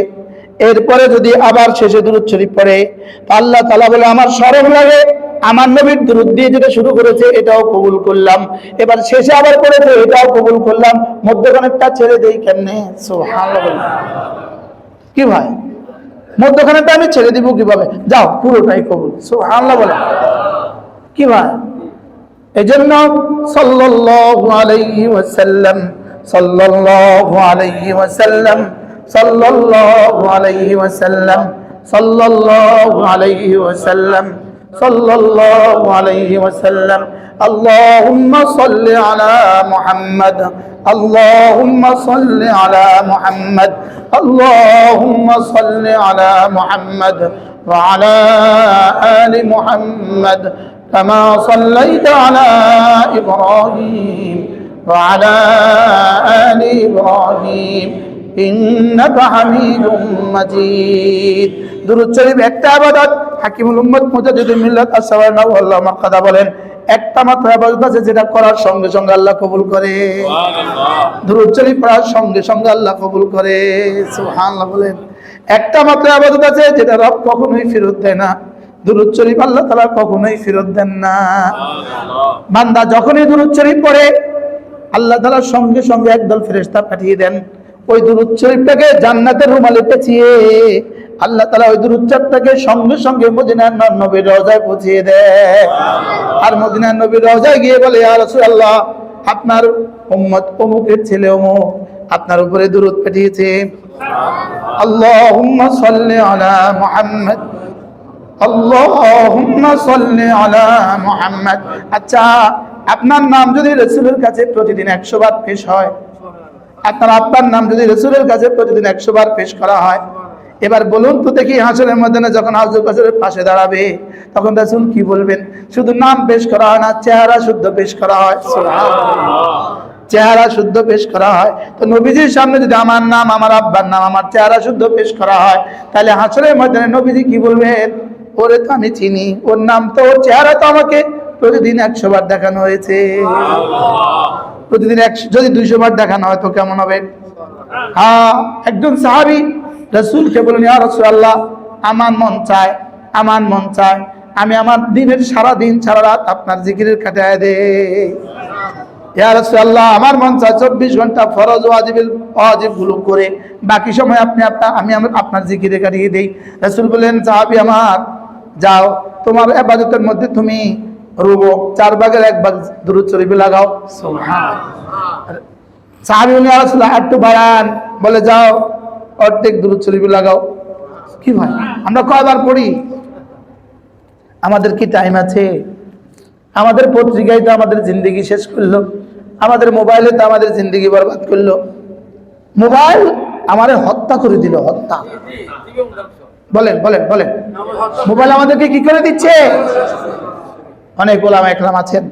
এরপরে যদি আবার শেষে দুরূদ শরীফ পড়ে, তো আল্লাহ তাআলা বলে আমার শরম লাগে, আমার নবীর দুরূদ দিয়ে যেটা শুরু করেছে এটাও কবুল করলাম, এবার শেষে আবার পড়েছে এটাও কবুল করলাম, মধ্যখানেরটা ছেড়ে দেই কেমনে? সুবহানাল্লাহ। কি ভাই, মধ্যখানেরটা আমি ছেড়ে দিব কিভাবে? যাও পুরোটাই কবুল। সুবহানাল্লাহ বলে। কি ভাই, এজন্য সাল্লাল্লাহু আলাইহি ওয়াসাল্লাম, সাল্লাল্লাহু আলাইহি ওয়াসাল্লাম, সাল্লাল্লাহু আলাইহি ওয়াসাল্লাম, সাল্লাল্লাহু আলাইহি ওয়াসাল্লাম, সাল্লাল্লাহু আলাইহি ওয়াসাল্লাম। আল্লাহুম্মা সাল্লি আলা মুহাম্মদ, আল্লাহুম্মা সাল্লি আলা মুহাম্মদ, আল্লাহুম্মা সাল্লি আলা মুহাম্মদ ওয়া আলা আলি মুহাম্মদ كما صليت على إبراهيم وعلى آل إبراهيم إنك حميد مجيد। দুরূদ শরীফ একটা ইবাদত। হাকিমুল উম্মত মুজাদ্দিদুল মিল্লাত আস-সাওয়ারনা আল্লাহ মাক্কাদা বলেন, একটা মাত্র ইবাদত আছে যেটা করার সঙ্গে সঙ্গে আল্লাহ কবুল করে। সুবহানাল্লাহ। দুরূদ শরীফ পড়ার সঙ্গে সঙ্গে আল্লাহ কবুল করে। সুবহানাল্লাহ বলেন। একটা মাত্র ইবাদত আছে যেটা রব কখনোই ফেরত দেয় না। দুরূদ শরীফ আল্লাহ তাআলা কখনোই ফেরত দেন না। বান্দা যখনই দুরূদ শরীফ পড়ে, আল্লাহ তাআলা সঙ্গে সঙ্গে একদল ফেরেশতা পাঠিয়ে দেন। ওই দুরূদ শরীফটাকে জান্নাতের রুমালে পেঁচিয়ে আল্লাহ তাআলা ওই দুরূদ শরীফটাকে সঙ্গে সঙ্গে মদিনার নবীর রওজায় পৌঁছিয়ে দেয়। আর মদিনার নবীর রওজায় গিয়ে বলে, ইয়া রাসূলুল্লাহ, আপনার উম্মত অমুকের ছেলে অমুক আপনার উপরে দুরূদ পাঠিয়েছে। আল্লাহুম্মা সাল্লি আলা মুহাম্মদ, আল্লাহুম্মা সাল্লি আলা মুহাম্মদ। আচ্ছা, আপনার নাম যদি রাসূলের কাছে প্রতিদিন 100 বার পেশ হয়, আপনার আব্বার নাম যদি রাসূলের কাছে প্রতিদিন 100 বার পেশ করা হয়, এবার বলুন তো দেখি হাসরের ময়দানে যখন হাউজুল কাউসারের পাশে দাঁড়াবে তখন রাসূল কি বলবেন? শুধু নাম পেশ করা হয় না, চেহারা শুদ্ধ পেশ করা হয়। সুবহানাল্লাহ। চেহারা শুদ্ধ পেশ করা হয়। তো নবীজির সামনে যদি আমার নাম, আমার আব্বার নাম, আমার চেহারা শুদ্ধ পেশ করা হয়, তাহলে হাসরের ময়দানে নবীজি কি বলবেন? ওরে তো আমি চিনি, ওর নাম তো, ওর চেহারা তো আমাকে প্রতিদিন 100 বার দেখানো হয়েছে। প্রতিদিন যদি 200 বার দেখানো হয় তো কেমন হবে? হ্যাঁ, একজন সাহাবী রাসূলকে বলেন, ইয়া রাসূলুল্লাহ, আমার মন চায় আমি আমার দিনের সারা দিন সারা রাত আপনার জিকিরের কাটায় দেই। ইয়া রাসূলুল্লাহ, আমার মন চায় 24 ঘন্টা ফরজ ওয়াজিব গুলো করে বাকি সময় আমি আপনার জিকিরে কাটিয়ে দেই। রাসূল বলেন, সাহাবী আমার, যাও তোমার ইবাদতের মধ্যে তুমি রুবু 4 ভাগের 1 ভাগ দুরূদ শরীফ লাগাও। সুবহানাল্লাহ। সাহাবী বলেন, ইয়া রাসূলুল্লাহ, একটু বাড়ান। বলে, যাও অর্ধেক দুরূদ শরীফ লাগাও। কি ভাই, আমরা কয়বার পড়ি? আমাদের কি টাইম আছে? আমাদের পত্রিকায় তো আমাদের জিন্দেগি শেষ করলো, আমাদের মোবাইলে তো আমাদের জিন্দেগি বরবাদ করলো। মোবাইল আমাদের হত্যা করে দিল, হত্যা। বলেন বলেন বলেন, মোবাইল আমাদেরকে কি করে দিচ্ছে? অনেক ওলামা একরাম আছেন,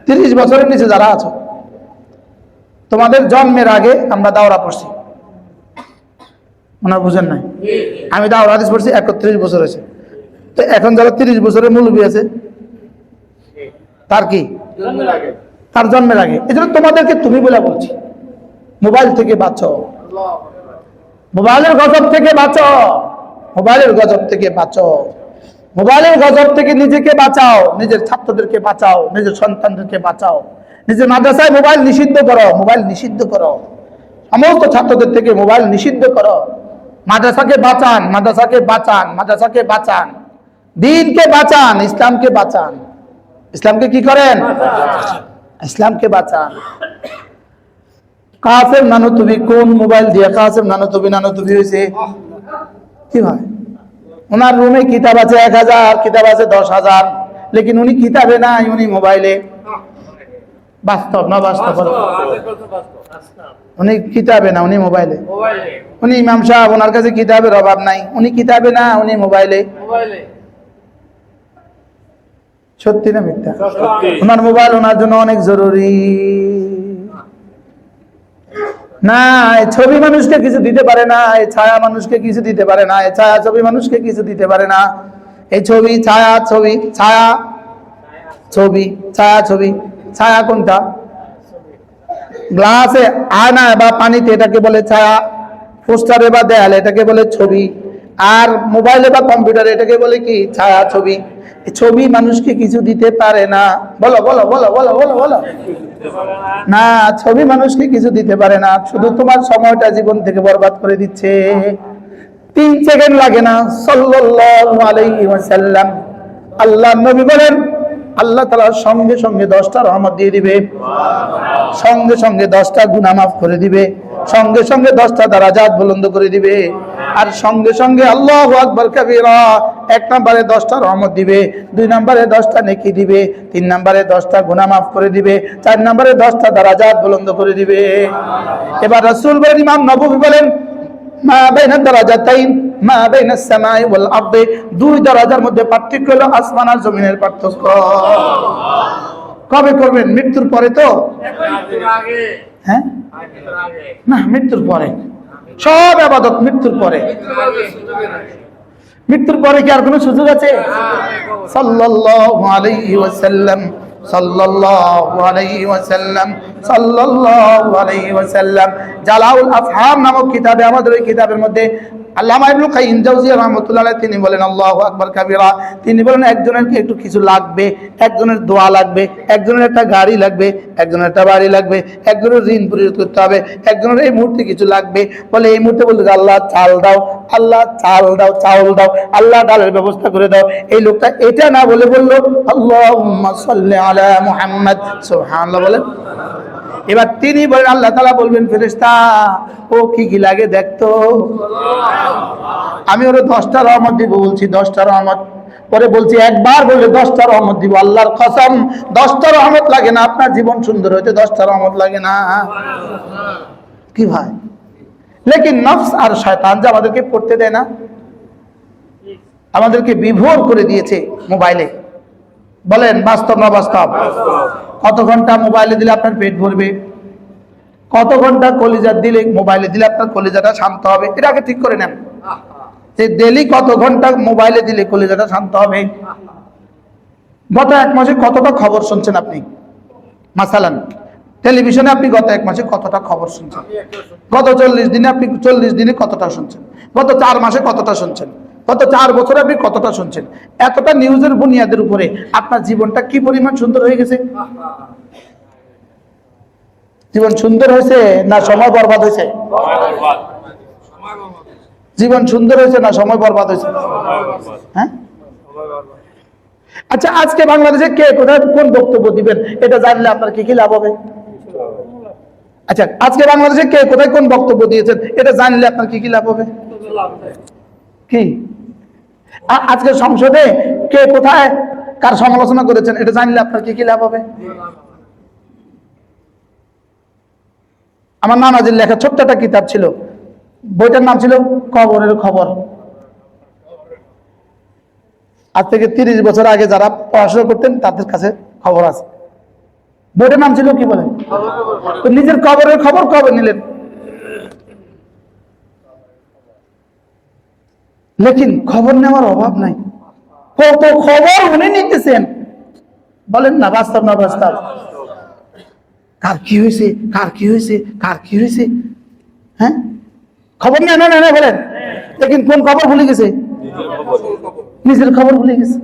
30 বছরের নিচে যারা আছো, তোমাদের জন্মের আগে আমরা দাওরা পড়ছি, মনে বুঝেন নাই? আমি দাওরা হাদিস পড়ছি 31 বছর হয়েছে। তো এখন যারা 30 বছরের মুলবি আছে, তার কি? তার জন্মের আগে। এই জন্য তোমাদেরকে তুমি বলে বলছি, মোবাইল থেকে বাঁচো, মোবাইলের গজব থেকে বাঁচো, মোবাইলের গজব থেকে বাঁচো, মোবাইলের গজব থেকে নিজেকে বাঁচাও, নিজের ছাত্রদেরকে বাঁচাও, নিজের সন্তানদেরকে বাঁচাও। নিজের মাদ্রাসায় মোবাইল নিষিদ্ধ করো, মোবাইল নিষিদ্ধ করো, সমস্ত ছাত্রদের থেকে মোবাইল নিষিদ্ধ করো। মাদ্রাসাকে বাঁচান, মাদ্রাসাকে বাঁচান, মাদ্রাসাকে বাঁচান, দ্বীনকে বাঁচান, ইসলামকে বাঁচান। ইসলামকে কি করেন? ইসলামকে বাঁচান। কাসেম নানতুবি কোন মোবাইল দিয়ে কাসেম নানতুবি হয়েছে? কি হয়, ওনার রুমে কিতাব আছে 1000, কিতাব আছে 10,000, লেকিন উনি কিতাবে নাই, উনি মোবাইলে। বাস্তব না বাস্তব? উনি কিতাবে না, উনি মোবাইলে। উনি ইমাম সাহেব, ওনার কাছে কিতাবের অভাব নাই, উনি কিতাবে না, উনি মোবাইলে। সত্যি না মিথ্যা? ওনার মোবাইল ওনার জন্য অনেক জরুরি। না, এই ছবি মানুষকে কিছু দিতে পারে না, এই ছায়া মানুষকে কিছু দিতে পারে না, এই ছায়া ছবি মানুষকে কিছু দিতে পারে না। এই ছবি, ছায়া ছবি, ছায়া ছবি, ছায়া ছবি, ছায়া কোনটা? গ্লাসে, আয়না বা পানিতে, এটাকে বলে ছায়া। পোস্টারে বা দেয়ালে, এটাকে বলে ছবি। আর মোবাইলে বা কম্পিউটারে, এটাকে বলে কি? ছায়া ছবি। ছবি মানুষকে কিছু দিতে পারে না। বলো বলো বলো বলো বলো বলো। না, ছবি মানুষকে কিছু দিতে পারে না, শুধু তোমার সময়টা জীবন থেকে বরবাদ করে দিচ্ছে। 3 সেকেন্ড লাগে না। সাল্লাল্লাহু আলাইহি ওয়াসাল্লাম, আল্লাহ নবী বলেন, আল্লাহ তাআলা সঙ্গে সঙ্গে 10টা রহমত দিয়ে দিবে, সঙ্গে সঙ্গে 10টা গুনাহ মাফ করে দিবে, সঙ্গে সঙ্গে 10টা দারাজাত বুলন্দ করে দিবে, আর সঙ্গে সঙ্গে আল্লাহু আকবার কাবীরা, 1 নম্বরে 10টা রহমত দিবে, 2 নম্বরে 10টা নেকি দিবে, 3 নম্বরে 10টা গুনাহ মাফ করে দিবে, 4 নম্বরে 10টা দারাজাত বুলন্দ করে দিবে। এবার রাসূল বলেন, ইমাম নববী বলেন, মা বাইনা দারাজাতাইন মা বাইনাস সামাই ওয়াল আরদি, 2 দরজার মধ্যে পার্থক্য হলো আসমান আর জমিনের পার্থক্য। কবে করবেন? মৃত্যুর পরে তো? হ্যাঁ না, মৃত্যুর পরে। সব ইবাদত মৃত্যুর পরে। মৃত্যুর পরে কি আর কোনো সুযোগ আছে? সাল্লাল্লাহু আলাইহি ওয়াসাল্লাম, সাল্লাল্লাহু আলাইহি ওয়াসাল্লাম, সাল্লাল্লাহু আলাইহি ওয়াসাল্লাম। জালাউল আফহাম নামক কিতাবে, আমাদের ওই কিতাবের মধ্যে আল্লামা ইবনুল কাইয়িম জাওজিয়া রাহমাতুল্লাহ আলাইহি তিনি বলেন, আল্লাহু আকবার কাবীরা, তিনি বলেন একজনের কি একটু কিছু লাগবে, একজনের দোয়া লাগবে, একজনের একটা গাড়ি লাগবে, একজনের একটা বাড়ি লাগবে, একজনের ঋণ পরিশোধ করতে হবে, একজনের এই মুহূর্তে কিছু লাগবে। বলে এই মুহূর্তে বলতে, আল্লাহ চাল দাও, আল্লাহ চাল দাও, চাউল দাও, আল্লাহ ডালের ব্যবস্থা করে দাও। এই লোকটা এটা না বলে বললো, আল্লাহুম্মা সাল্লি আলা মুহাম্মাদ, সুবহানাল্লাহ বলেন। এবার তিনি বলেন, আল্লাহ তাআলা বলবেন, ফেরেশতা ও কি কি লাগে দেখতো। আমি ওরে 10টা রহমত দিব বলছি, 10টা রহমত। পরে বলছি একবার বললে 10টা রহমত দিব, আল্লাহর কসম 10টা রহমত লাগে না, আপনার জীবন সুন্দর হইতে 10টা রহমত লাগে না। কি ভাই, লেকিন নফস আর শয়তান যে আমাদেরকে পড়তে দেয় না, আমাদেরকে বিভোর করে দিয়েছে মোবাইলে। বলেন বাস্তব না বাস্তব? কত ঘন্টা মোবাইলে দিলে আপনার পেট ভরবে? কত ঘন্টা কলিজা দিলে, মোবাইলে দিলে আপনার কলিজাটা শান্ত হবে? এটা আগে ঠিক করে নেন যে ডেইলি কত ঘন্টা মোবাইলে দিলে কলিজাটা শান্ত হবে। গত 1 মাসে কতটা খবর শুনছেন আপনি? মাসালান টেলিভিশনে আপনি গত 1 মাসে কতটা খবর শুনছেন? গত 40 দিনে আপনি 40 দিনে কতটা শুনছেন? গত 4 মাসে কতটা শুনছেন? গত 4 বছরে আপনি কতটা শুনছেন? এতটা নিউজের বুনিয়াদের উপরে আপনার জীবনটা কি পরিমাণ সুন্দর হয়ে গেছে? জীবন সুন্দর হয়েছে না সময় বরবাদ হয়েছে? জীবন সুন্দর হয়েছে না সময় বরবাদ হয়েছে? হ্যাঁ, আচ্ছা, আজকে বাংলাদেশে কে কোথায় কোন বক্তব্য দিবেন এটা জানলে আপনার কি কি লাভ হবে? আচ্ছা, আজকে বাংলাদেশে কে কোথায় কোন বক্তব্য দিয়েছেন এটা জানলে আপনার কি কি লাভ হবে? কি আজকে সংসদে কে কোথায় কার সমালোচনা করেছেন এটা জানলে আপনার কি কি লাভ হবে? আমার নানাজির লেখা ছোট্ট একটা কিতাব ছিল, বইটার নাম ছিল কবরের খবর। আজ থেকে 30 বছর আগে যারা পড়াশোনা করতেন তাদের কাছে খবর আছে। বইটার নাম ছিল কি বলেন? তো নিজের কবরের খবর কবে নিলেন? লেকিন খবর নেওয়ার অভাব নাই, কত খবর উনি নিতেছেন। বলেন না বাস্তব না বাস্তব? কার কি হয়েছে, কার কি হয়েছে, কার কি হয়েছে, হ্যাঁ খবর নেই না না বলেন। লেকিন কোন খবর ভুলে গেছে? নিজের খবর ভুলে গেছে।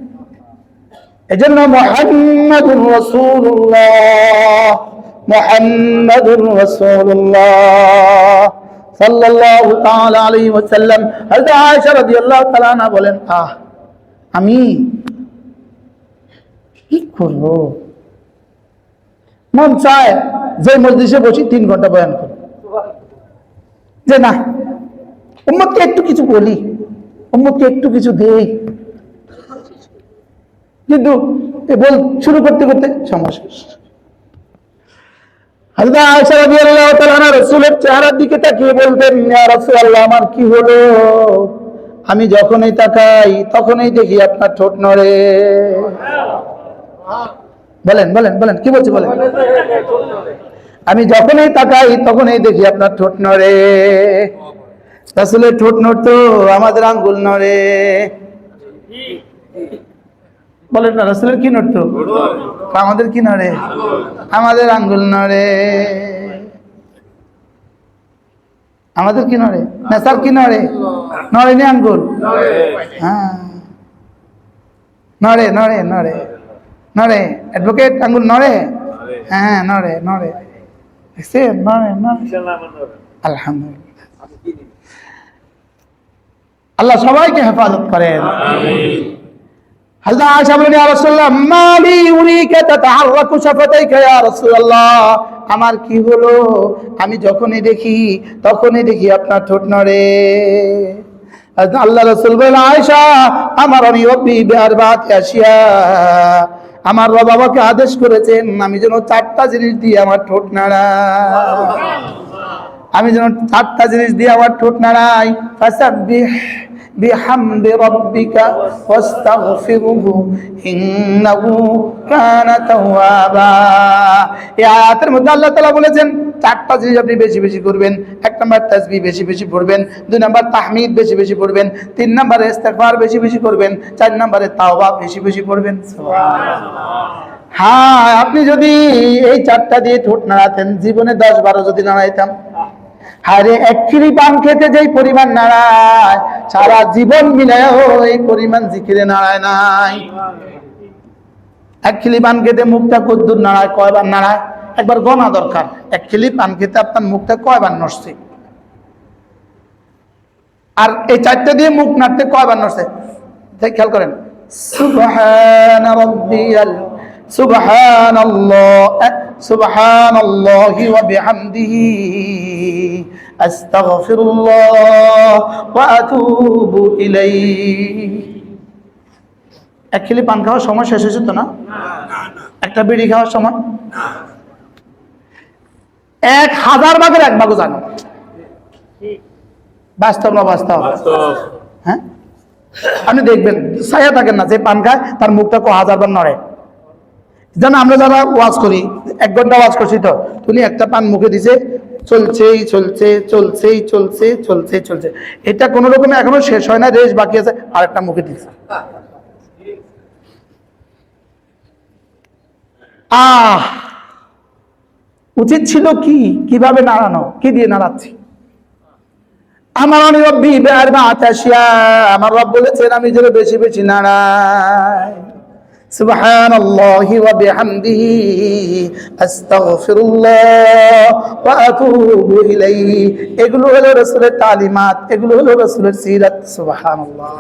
এজন্য মুহাম্মাদুর রাসূলুল্লাহ, মুহাম্মাদুর রাসূলুল্লাহ সাল্লাল্লাহু তাআলা আলাইহি ওয়াসাল্লাম, হযরত আয়েশা রাদিয়াল্লাহু তাআলা আনহা বলেন, আমি কি করব, মন চায় যে মজলিসে বসি 3 ঘন্টা বয়ান করি, যে না উম্মতকে একটু কিছু বলি, উম্মতকে একটু কিছু দেই, কিন্তু বল শুরু করতে করতে সমস্যা। হযরত আয়েশা রাদিয়াল্লাহু তাআলা আনহা রাসূলের চেহারার দিকে তাকিয়ে বলতেন, ইয়া রাসূলুল্লাহ, আমার কি হলো? আমি যখনই তাকাই তখনই দেখি আপনার ঠোঁট নড়ে। বলেন বলেন বলেন, কি বলছি বলেন? আমি যখনই তাকাই তখনই দেখি আপনার ঠোঁট নড়ে। রাসূলের ঠোঁট নড়তো, আমাদের আঙ্গুল নড়ে। বলেন না, রাসূলের কি নড়তো? আমাদের কি নড়ে? আমাদের আঙ্গুল নড়ে। আমাদের কি নড়ে? না স্যার কি নড়ে? নড়েনি আঙ্গুল? হ্যাঁ নড়ে নড়ে নড়ে নড়ে। অ্যাডভোকেট আঙ্গুল নড়ে? হ্যাঁ নড়ে নড়ে, নড়ে নড়ে। আলহামদুলিল্লাহ, আল্লাহ সবাইকে হেফাজত করেন। হযরত আয়েশা বলেন, ইয়া রাসূলুল্লাহ, মালি উরিকা তাতাহাররাকু শাফাতাইকা ইয়া রাসূলুল্লাহ, আমার কি হলো? আমি যখনই দেখি তখনই দেখি আপনার ঠোঁট নড়ে। আল্লাহ রাসূল বলেন, আয়েশা, আমার রব্বি বিআরবাতি আশিয়া, আমার রব আমাকে আদেশ করেছেন আমি যেন 4টা জিনিস দিয়ে আমার ঠোঁট নাড়াই, আমি যেন 4টা জিনিস দিয়ে আমার ঠোঁট নাড়াই। ফাসাব্বিহ বিহামদি রাব্বিকা ওয়াস্তাগফিরহু ইন্নাহু কানা তাওয়াবা। এই আয়াতের মধ্যে আল্লাহ তাআলা বলেছেন 4টা জিনিস আপনি বেশি বেশি করবেন। 1 নাম্বার তাসবিহ বেশি বেশি পড়বেন, 2 নাম্বার তাহমিদ বেশি বেশি পড়বেন, 3 নাম্বারে ইস্তিগফার বেশি বেশি করবেন, 4 নাম্বারে তাওবা বেশি বেশি পড়বেন। সুবহানাল্লাহ। হ্যাঁ, আপনি যদি এই 4টা দিয়ে ঠোঁট নাড়াতেন, জীবনে 10-12 যদি নাড়াইতাম, আরে 1 খিলি পান খেতে যেই পরিমাণ নাড়ায়, সারা জীবন মিলায়ও এই পরিমাণ জিকিরে নাড়ায় নাই। 1 খিলি পান খেতে মুখটা কদ্দুর নাড়ায়, কয়বার নাড়ায়? একবার গোনা দরকার। 1 খিলি পান খেতে আপনার মুখটা কয়বার নড়ছে? আর এই 4টা দিয়ে মুখ নাড়তে কয়বার নড়ছে? তাই খেয়াল করেন। সুবহানা রাব্বিয়াল, সুবহানাল্লাহ, সুবহানাল্লাহি ওয়া বিহামদিহি, আস্তাগফিরুল্লাহ ওয়া আতুবু ইলাইহি। 1 খিলি পান খাওয়ার সময় শেষ হয়েছে তো না? একটা বিড়ি খাওয়ার সময় 1000 ভাগের 1 ভাগও জানো। বাস্তব না বাস্তব? হ্যাঁ, আপনি দেখবেন ছায়া থাকেন না, যে পান খায় তার মুখটা 1000 বার নড়ে। যেন আমরা যারা ওয়াজ করি, 1 ঘন্টা ওয়াজ করছি, তো তুমি একটা পান মুখে দিছে, চলছেই চলছে চলছেই চলছে চলছে চলছে, এটা কোনো রকমে এখনো শেষ হয় না, রেশ বাকি আছে, আরেকটা মুখে দিছে। উচিত ছিল কি, কিভাবে নাড়ানো, কি দিয়ে নাড়াচ্ছি? আমার রব্বি বিআরবা'আতি আশিয়া, আমার রব বলেছেন আমি যেন বেশি বেশি নাড়াই। সুবহানাল্লাহি ওয়া বিহামদিহি আস্তাগফিরুল্লাহ ওয়া আতুবু ইলাইহি। এগুলো হলো রাসূলের তালিমাত, এগুলো হলো রাসূলের সিরাত। সুবহানাল্লাহ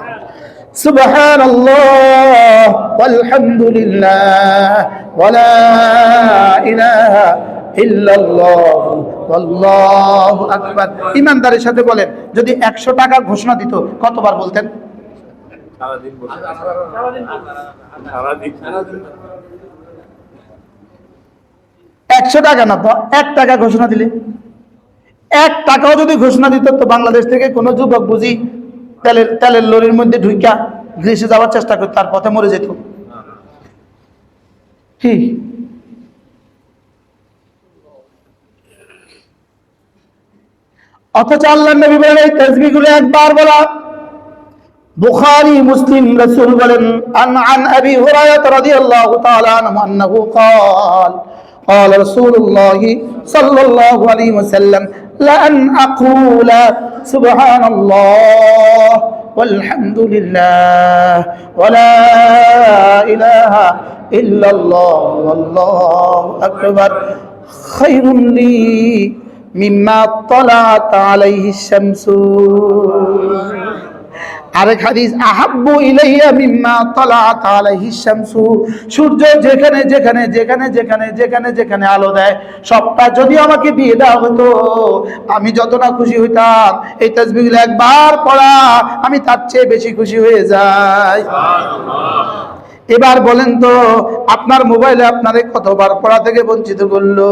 সুবহানাল্লাহ ওয়ালহামদুলিল্লাহ ওয়া লা ইলাহা ইল্লাল্লাহ আল্লাহু আকবার। ইমানদারের সাথে বলেন, যদি 100 টাকা ঘোষণা দিত কতবার বলতেন? 100 টাকা না তো 1 টাকা ঘোষণা দিলে, 1 টাকাও যদি ঘোষণা দিত তো বাংলাদেশ থেকে কোনো যুবক বুঝি তেলের লরির মধ্যে ঢুইকা গ্রিসে যাওয়ার চেষ্টা করত, তার পথে মরে যেত। কি অথচ আল্লাহর নবী বলেন এই তাসবিহগুলো একবার বলা। বুখারী মুসলিম রাসূল বলেন আন আবি হুরায়রা রাদিয়াল্লাহু তাআলা আনহু আন্নাহু قال قال رسول الله صلى الله عليه وسلم لأن أقول سبحان الله والحمد لله ولا إله إلا الله والله أكبر خير لي মিম্মা তালাত আলাইহিস শামসু। আরেক হাদিস আহাব্বু ইলাইয়া মিম্মা তালাত আলাইহিস শামসু। সূর্য যেখানে যেখানে যেখানে যেখানে যেখানে যেখানে আলো দেয় সবটা যদি আমাকে দিয়ে দেওয়া হতো আমি যতটা খুশি হইতাম এই তাসবিহগুলো একবার পড়া আমি তার চেয়ে বেশি খুশি হয়ে যাই। এবার বলেন তো আপনার মোবাইলে আপনারে কতবার পড়া থেকে বঞ্চিত করলো?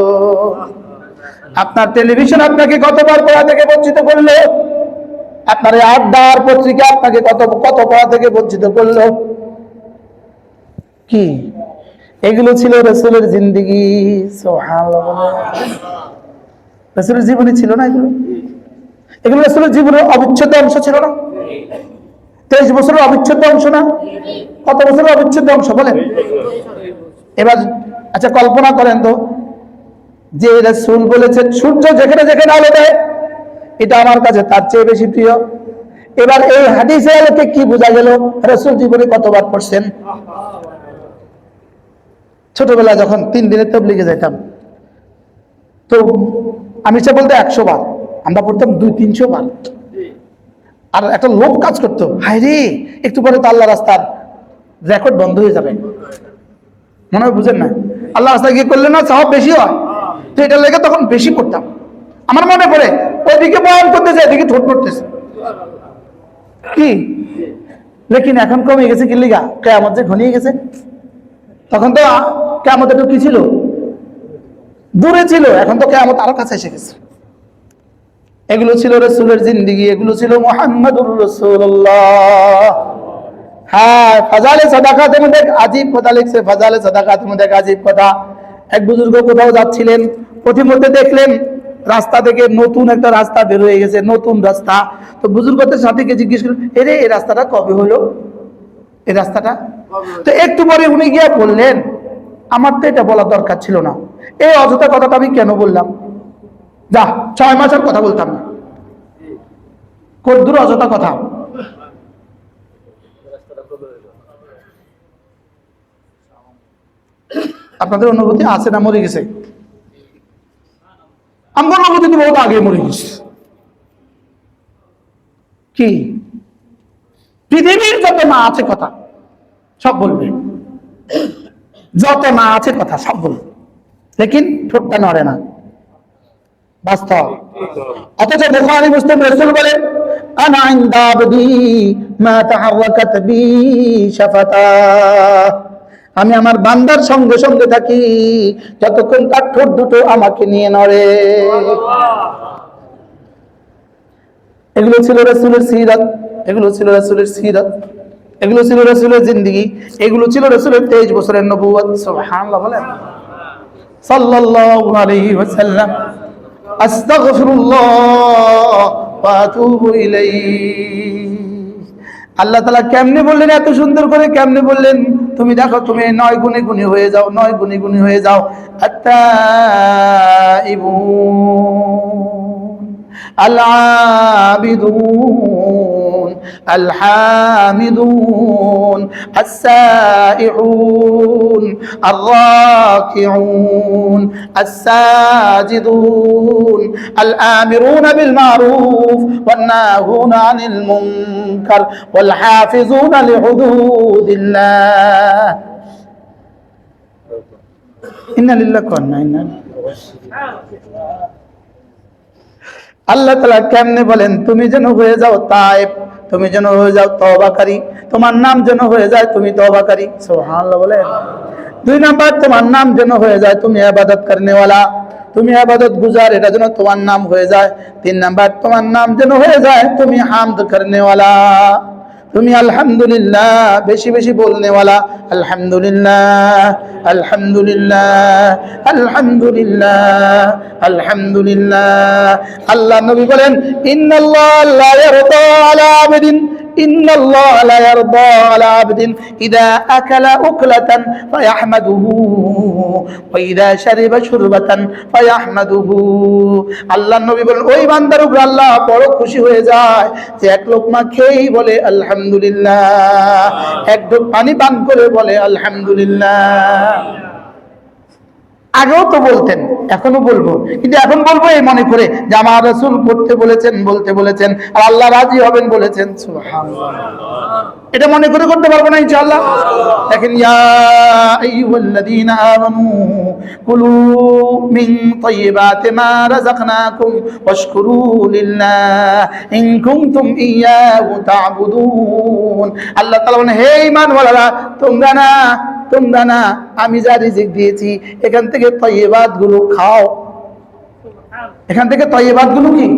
আপনার টেলিভিশন আপনাকে কতবার পড়া থেকে বঞ্চিত করলো? আপনার আড্ডার পত্রিকা আপনাকে কত পড়া থেকে বঞ্চিত করলো? কি এগুলো ছিল রাসূলের জিন্দেগি। সুবহানাল্লাহ, রাসূলের জীবনী ছিল না এগুলো? এগুলো রাসূলের জীবনের অবিচ্ছেদ্য অংশ ছিল না? 23 বছরের অবিচ্ছেদ্য অংশ না? কত বছরের অবিচ্ছেদ্য অংশ বলেন? এবার আচ্ছা কল্পনা করেন তো যে রাসূল বলেছেন সূর্য যেখানে যেখানে আলো দেয় এটা আমার কাছে তার চেয়ে বেশি প্রিয়। এবার এই হাদিসে আলোকে কি বোঝা গেল? রাসূল জীবনে কতবার পড়ছেন? ছোটবেলা যখন 3 দিনের তাবলীগে যেতাম তো আমি সে বলতে 100 বার, আমরা পড়তাম 200-300 বার। আর একটা লোভ কাজ করতো, হায় রে একটু পরে তো আল্লাহ রাস্তার রেকর্ড বন্ধ হয়ে যাবে, মনে হয় বুঝেন না? আল্লাহ রাস্তায় গিয়ে করলে না সওয়াব বেশি হয়, তো এটা লেগে তখন বেশি করতাম। আমার মনে পড়ে ওইদিকে বয়ান করতেছে এদিকে ঠোঁট পড়তেছে কি, লেকিন এখন কমে গেছে কি লিগা? কিয়ামত যে ঘনিয়ে গেছে। তখন তো কিয়ামত একটু কি ছিল, দূরে ছিল, এখন তো কিয়ামত আরো কাছে এসে গেছে। এগুলো ছিল রাসূলের জিন্দেগি, এগুলো ছিল মুহাম্মাদুর রাসূলুল্লাহ। হ্যাঁ, ফাজালে সাদাকাতের মধ্যে আজীব কথা লিখছে, ফাজালে সাদাকাতের মধ্যে আজীব কথা। এক বুজুর্গ কোথাও যাচ্ছিলেন, পথিমধ্যে দেখলেন রাস্তা থেকে নতুন একটা রাস্তা বের হয়ে গেছে, নতুন রাস্তা। তো বুজুর্গদের সাথীকে জিজ্ঞেস করলেন, এরে এই রাস্তাটা কবে হলো? এই রাস্তাটা তো একটু পরে উনি গিয়ে বললেন, আমার তো এটা বলা দরকার ছিল না, এই অযথা কথাটা আমি কেন বললাম? যা 6 মাস আর কথা বলতাম না, কদ্দুর অযথা কথা। আপনাদের অনুভূতি আছে না মরে গেছে? আমার অনুভূতি তো বহুত আগে মরে গেছে। কি পৃথিবীর যত না আছে কথা সব বলবে, যত না আছে কথা সব বলবে, লেকিন ঠোঁটটা নড়ে না, বাস্তব। অথচ বুখারী মুসলিম রাসূল বলেন আনা ইনদা আবদি মা তাহাররাকাত বি শাফাতা, আমি আমার বান্দার সঙ্গে সঙ্গে থাকি যতক্ষণ তার ঠোঁট দুটো আমাকে নিয়ে নড়ে। এগুলো ছিল রাসূলের সিরাত, এগুলো ছিল রাসূলের সিরাত, এগুলো ছিল রাসূলের জিন্দেগি, এগুলো ছিল রাসূলের 23 বছরের নবুয়ত। সুবহানাল্লাহ বলেন, সাল্লাল্লাহু আলাইহি ওয়াসাল্লাম। আস্তাগফিরুল্লাহ ওয়া আতুবু ইলাইহি। আল্লাহ তাআলা কেমনে বললেন, এত সুন্দর করে কেমনে বললেন? তুমি দেখো, তুমি 9 গুণে গুণী হয়ে যাও, 9 গুণে গুণী হয়ে যাও। আত-তাইবুন আল-আবিদুন আল-হামিদুন আস-সাইউন আর-রাকিউন আস-সাজিদুন আল-আমিরুনা বিল মারুফ ওয়ান-নাহুনা আনিল মুনকার ওয়াল হাফিজুনা লিহুদুদিল্লাহ। ইন্না লিল্লাহি ওয়া ইন্না ইলাইহি রাজিউন। আল্লাহ তাআলা কেমনে বলেন, তুমি যেন হয়ে যাও তায়েব, তুমি যেন হয়ে যাও তওবাকারী, তোমার নাম যেন হয়ে যায় তুমি তওবাকারী। সুবহানাল্লাহ বলে। 2 নাম্বার, তোমার নাম যেন হয়ে যায় তুমি ইবাদত করনেওয়ালা, তুমি ইবাদত গুজার, এটা যেন তোমার নাম হয়ে যায়। 3 নাম্বার, তোমার নাম যেন হয়ে যায় তুমি হামদ করনেওয়ালা, তুমি আলহামদুলিল্লাহ বেশি বেশি বলনেওয়ালা। আলহামদুলিল্লাহ আলহামদুলিল্লাহ আলহামদুলিল্লাহ আলহামদুলিল্লাহ। আল্লাহ নবী বলেন, ইন্নাল্লাহ লা ইয়ারদা আলা আবদিন ইন্নাল্লাহ লা ইয়ারদা আলা আবদিন ইযা আকালা উকলাতান ফায়াহমাদুহু ওয়া ইযা শারিবা শুরবাতান ফায়াহমাদুহু। আল্লাহ নবী বলেন, ওই বান্দার উপর আল্লাহ বড় খুশি হয়ে যায় যে এক লোকমা খেয়েই বলে আলহামদুলিল্লাহ, এক ঢোক পানি পান করে বলে আলহামদুলিল্লাহ। আগেও তো বলতেন, এখনো বলবো, কিন্তু এখন বলবো এই মনে করে যে আমার রাসূল করতে বলেছেন, বলতে বলেছেন, আর আল্লাহ রাজি হবেন বলেছেন। সুবহানাল্লাহ। এটা মনে করে করতে পারবো না ইনশাআল্লাহ। দেখেন, ইয়া আইয়ুহাল্লাযীনা আমানু কুলু মিন তাইয়্যিবাতি মা রাযাকনাকুম ওয়াশকুরু লিল্লাহ ইন কুনতুম ইয়্যাহু তা'বুদুন। আল্লাহ তাআলা বলেন, হে ঈমানওয়ালারা, তোমরা না আমি যা রিজিক দিয়েছি এখান থেকে তাইয়্যিবাত গুলো খাও। এখান থেকে তাইয়্যিবাত গুলো কি?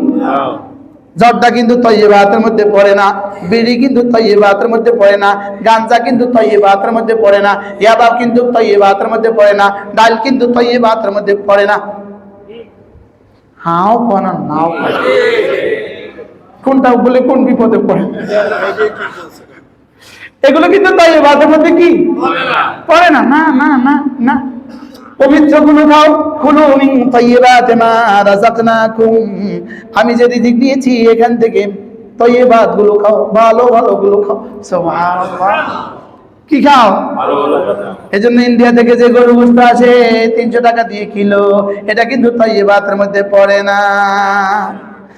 জর্দা কিন্তু তাইয়্যিবাতের মধ্যে পড়ে না, বিড়ি কিন্তু তাইয়্যিবাতের মধ্যে পড়ে না, গাঁজা কিন্তু তাইয়্যিবাতের মধ্যে পড়ে না, ইয়াবা কিন্তু তাইয়্যিবাতের মধ্যে পড়ে না, ডাল কিন্তু তাইয়্যিবাতের মধ্যে পড়ে না। হাও কোনা নাও, কোনটা বলে কোন বিপদে পড়ে? এগুলো কিন্তু তাইয়্যিবাতের মধ্যে কি পড়ে না? না না না না। পবিত্র গুলো খাও, কুলু মিন তাইয়্যিবাতি মা রাযাকনাকুম, আমি যে রিজিক দিয়েছি এখান থেকে তাইয়্যিবাত গুলো খাও, ভালো ভালো গুলো খাও। সুবহানাল্লাহ। কি খাও? এজন্য ইন্ডিয়া থেকে যে গরু গোশত আসে 300 টাকা দিয়ে কিলো, এটা কিন্তু তাইয়্যিবাতের মধ্যে পড়ে না।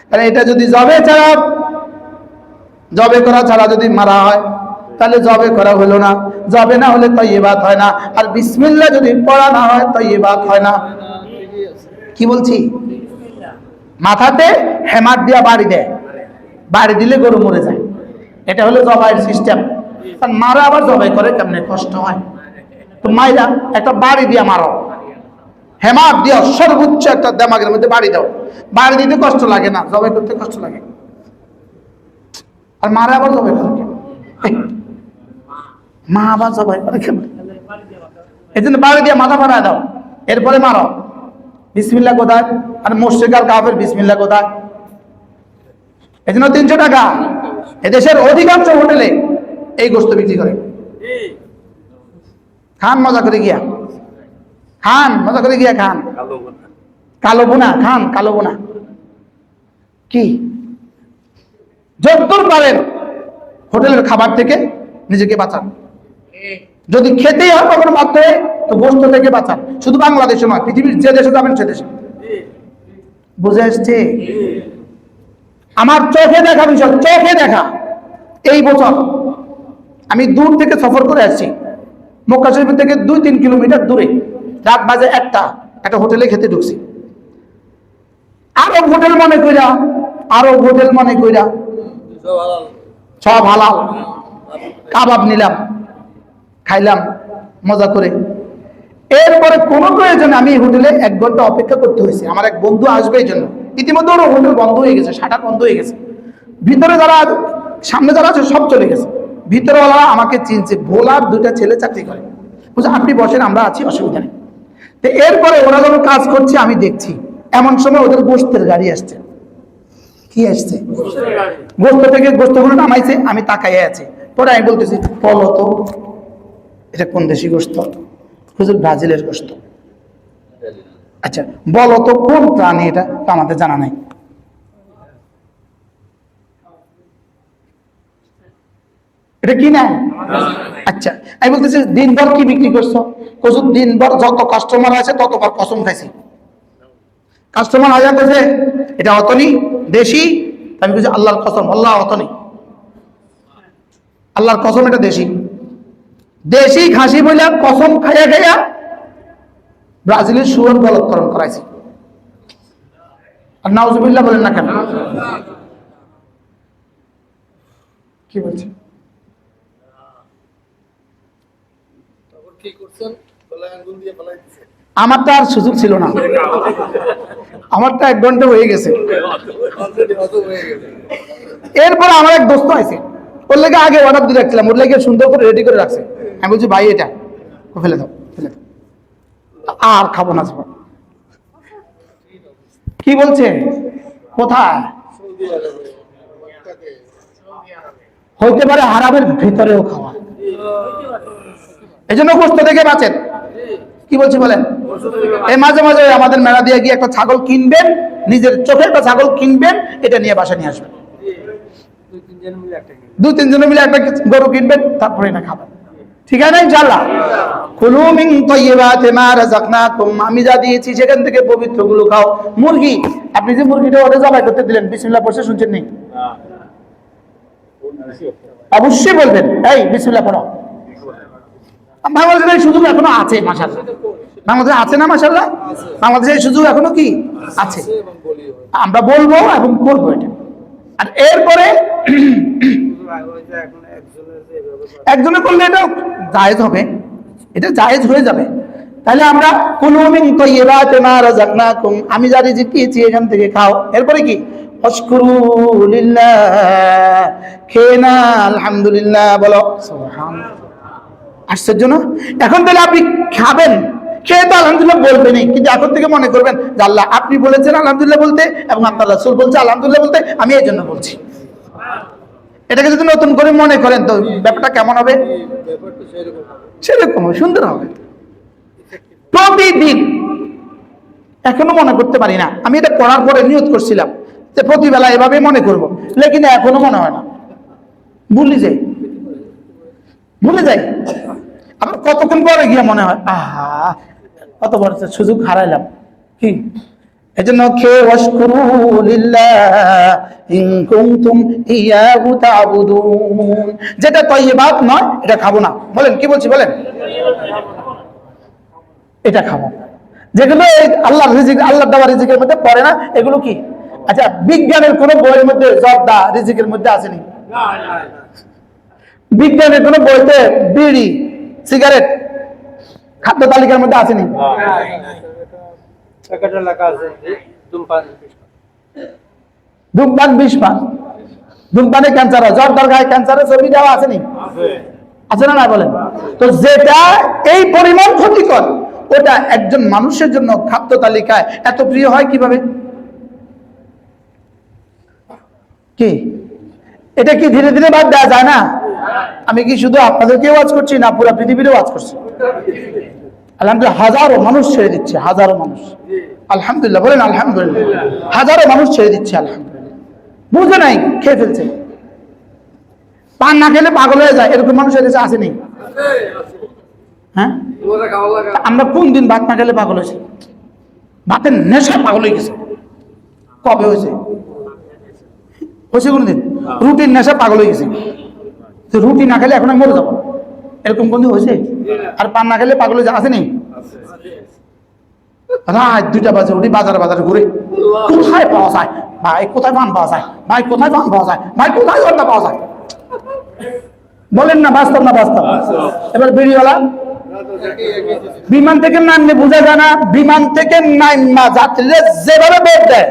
কারণ এটা যদি জবে করা ছাড়া যদি মারা হয় তাহলে জবে করা হলো না, জবে না হলে তাইয়্যিবাত হয় না, আর বিসমিল্লাহ যদি পড়া না হয় তাইয়্যিবাত হয় না। কি বলছি? মাথাতে হেমার দিয়া বাড়ি দেয়, বাড়ি দিলে গরু মরে যায়। এটা হলো জবাইয়ের সিস্টেম। আর মারা আবার জবাই করে কেমনে? কষ্ট হয় তো মাইরা একটা বাড়ি দিয়া মারো, হেমার দিয়া সর্বোচ্চ একটা দেমাগের মধ্যে বাড়ি দাও। বাড়ি দিতে কষ্ট লাগে না, জবাই করতে কষ্ট লাগে। আর মারা আবার জবাই করে মা আবার জবাই করে কেমন? এই জন্য বাড়ি দিয়ে মাথা ফাড়া দাও, এরপরে মারো। বিসমিল্লাহ কোথায়? আর মুশরিক আর কাফের বিসমিল্লাহ কোথায়? এই জন্য 300 টাকা। এদেশের অধিকাংশ হোটেলে এই গোশত বিক্রি করে। খান মজা করে গিয়া, খান মজা করে গিয়া, খান কালো বোনা, খান কালো বোনা। কি যতদূর পারেন হোটেলের খাবার থেকে নিজেকে বাঁচান। যদি খেতেই হয় কখনো বাধ্য হয়ে, তো গোশত থেকে বাঁচান। শুধু বাংলাদেশে নয়, পৃথিবীর যে দেশে যাবেন সে দেশে। বুঝে আসছে? আমার চোখে দেখা বিষয়, চোখে দেখা। এই বছর আমি দূর থেকে সফর করে আসছি, মক্কা শরীফ থেকে 2-3 কিলোমিটার দূরে। রাত বাজে একটা হোটেলে খেতে ঢুকছি। আরব হোটেল মনে কইরা সব হালাল। কাবাব নিলাম, খাইলাম মজা করে। এরপরে কোনো প্রয়োজনে আমি হোটেলে 1 ঘন্টা অপেক্ষা করতে হয়েছে। আমার এক বন্ধু আসবে এই জন্য। ইতিমধ্যে ওর হোটেল বন্ধ হয়ে গেছে, শাটার বন্ধ হয়ে গেছে। ভিতরে যারা, সামনে যারা আছে সব চলে গেছে। ভিতরেওয়ালা আমাকে চিনছে, ভোলার 2টা ছেলে চাকরি করে। বুঝলেন, আপনি বসেন, আমরা আছি, অসুবিধা নেই। তো এরপরে ওরা যখন কাজ করছে আমি দেখছি, এমন সময় ওদের গোশতের গাড়ি আসছে। কি আসছে? গোস্ত থেকে গোস্তগুলো নামাইছে, আমি তাকাইয়া আছি। পরে আমি বলতেছি, বলো তো এটা কোন দেশি গোস্ত? হুজুর ব্রাজিলের গোস্ত। আচ্ছা বলো তো কোন প্রাণী এটা? তো আমাদের জানা নাই। এটা কি না? আচ্ছা আমি বলতেছি দিনভর কি বিক্রি করছো? হুজুর দিনভর যত কাস্টমার আছে ততবার কসম খাইছি। কাস্টমার হাজার কাছে এটা অতনি দেশি। আমি বলছি আল্লাহর কসম, আল্লাহ অতনি, আল্লাহর কসম এটা দেশি। দেশি খাসি বইলা কসম খাইয়া খাইয়া ব্রাজিলের শুয়োর বলৎকরণ করাইছি। আর নাউজুবিল্লাহ বলেন না কেন? কি বলছে? আমারটা আর সুযোগ ছিল না, আমারটা 1 ঘন্টা হয়ে গেছে। এরপর আমার এক দোস্ত আছে, ওর লেগে আগে অর্ডার দিয়ে রাখছিলাম, ওর লেগে সুন্দর করে রেডি করে রাখছে। আমি বলছি ভাই এটা ফেলে দাও, ফেলে দাও, আর খাবো না। কি বলছে? কোথায়? হইতে পারে হারামের ভিতরেও খাওয়া। এই জন্য গোস্ত থেকে বাঁচেন। কি বলছি বলেন? এই মাঝে মাঝে আমাদের মেলা দিয়ে গিয়ে একটা ছাগল কিনবেন, নিজের চোখে একটা ছাগল কিনবেন, এটা নিয়ে বাসা নিয়ে আসবেন। 2-3 জনে মিলে একটা গরু কিনবেন, তারপরে এটা খাবেন। ঠিক আছে ইনশাআল্লাহ? কুলু মিন তাইয়্যিবাতি মা রাযাকনাকুম, আমি যা দিয়েছি সেখান থেকে পবিত্রগুলো খাও। মুরগি, আপনি যে মুরগিটা ওটা জবাই করতে দিলেন, বিসমিল্লাহ পড়তে শুনছেন নি? অবশ্যই বলবেন, এই বিসমিল্লাহ পড়ো। বাংলাদেশে এই সুযোগ এখনো আছে মাশাআল্লাহ। বাংলাদেশে আছে না মাশাআল্লাহ? বাংলাদেশে এই সুযোগ এখনো কি আছে? আমরা বলবো এবং করবো এটা। আর এরপরে একজনে করলে এটা জায়েজ হবে, এটা জায়েজ হয়ে যাবে। তাহলে আমরা কুলু মিন তাইয়্যিবাতি মা রাযাকনাকুম, আমি যা রিজিক দিয়েছি এখান থেকে খাও। এরপরে কি? আশকুরু লিল্লাহ, খেয়ে না আলহামদুলিল্লাহ বলো। সুবহানাল্লাহ। আশ্চর্য না? এখন তাহলে আপনি খাবেন, খেয়ে তো আলহামদুলিল্লাহ বলবেনই, কিন্তু এখন থেকে মনে করবেন যে আল্লাহ আপনি বলেছেন আলহামদুলিল্লাহ বলতে এবং আপনার রাসূল বলছে আলহামদুলিল্লাহ বলতে, আমি এই জন্য বলছি। এটাকে যদি নতুন করে মনে করেন তো ব্যাপারটা কেমন হবে? সেরকম সুন্দর হবে। প্রতিদিন, এখনো মনে করতে পারি না, আমি এটা করার পরে নিয়ত করছিলাম যে প্রতিবেলা এভাবে মনে করব, লেকিন এখনো মনে হয় না, ভুলে যাই। আবার কতক্ষণ পরে গিয়ে মনে হয় আহা কত বড় সুযোগ হারাইলাম। কি? এজন্য খেয়ে ওয়াশকুরু লিল্লাহ ইন কুনতুম ইয়াহু তা'বুদুন, যেটা তাইয়্যিবাত নয় এটা খাবো না। বলেন কি বলছি বলেন? এটা খাবো। যেগুলো আল্লাহর রিজিক, আল্লাহর দেওয়া রিজিকের মধ্যে পড়ে না, এগুলো কি? আচ্ছা বিজ্ঞানের কোন বইয়ের মধ্যে জর্দা রিজিকের মধ্যে আসেনি? বিজ্ঞানের কোন বইতে বিড়ি সিগারেট খাদ্য তালিকার মধ্যে আসেনি? ধূমপান 20 পান, ধূমপানে ক্যান্সার হয়, জর্দার গায়ে ক্যান্সারের ছবি দেওয়া আসেনি? আছে না? না বলেন তো। যেটা এই পরিমাণ ক্ষতিকর, ওটা একজন মানুষের জন্য খাদ্য তালিকায় এত প্রিয় হয় কিভাবে? কি এটা কি ধীরে ধীরে বাদ দেওয়া যায় না? আমি কি শুধু আপনাদেরকে ওয়াজ করছি না, পুরো পৃথিবীর ওয়াজ করছি। আলহামদুলিল্লাহ, হাজারো মানুষ ছেড়ে দিচ্ছে, হাজারো মানুষ। আলহামদুলিল্লাহ বলেন আলহামদুলিল্লাহ। হাজারো মানুষ ছেড়ে দিচ্ছে আলহামদুলিল্লাহ। বুঝে নাই, খেয়ে ফেলছে। পান না খেলে পাগল হয়ে যায়, এরকম মানুষ এদেশে আসেনি? হ্যাঁ, আমরা কোন দিন ভাত না খেলে পাগল হয়েছে? ভাতের নেশা পাগল হয়ে গেছে। কবে হয়েছে? কোনদিন? রুটির নেশা পাগল হয়ে গেছে। রুটি না খেলে এখন আমি মরে যাবো, এরকম কোনদিন হয়েছে? আর পান না খেলে পাগল হয়েছে আসেনি? রাত 2টা বাজে উঠি, বাজারে বাজারে ঘুরে, কোথায় পাওয়া যায় ভাই, কোথায় পান পাওয়া যায় ভাই, কোথায় পান পাওয়া যায় ভাই, কোথায় জর্দা পাওয়া যায়? বলেন না বাস্তব না বাস্তব? এবার বিড়িওয়ালা বিমান থেকে নামলে বোঝা যায় না, বিমান থেকে নামা যাত্রীরা যেভাবে বের দেয়,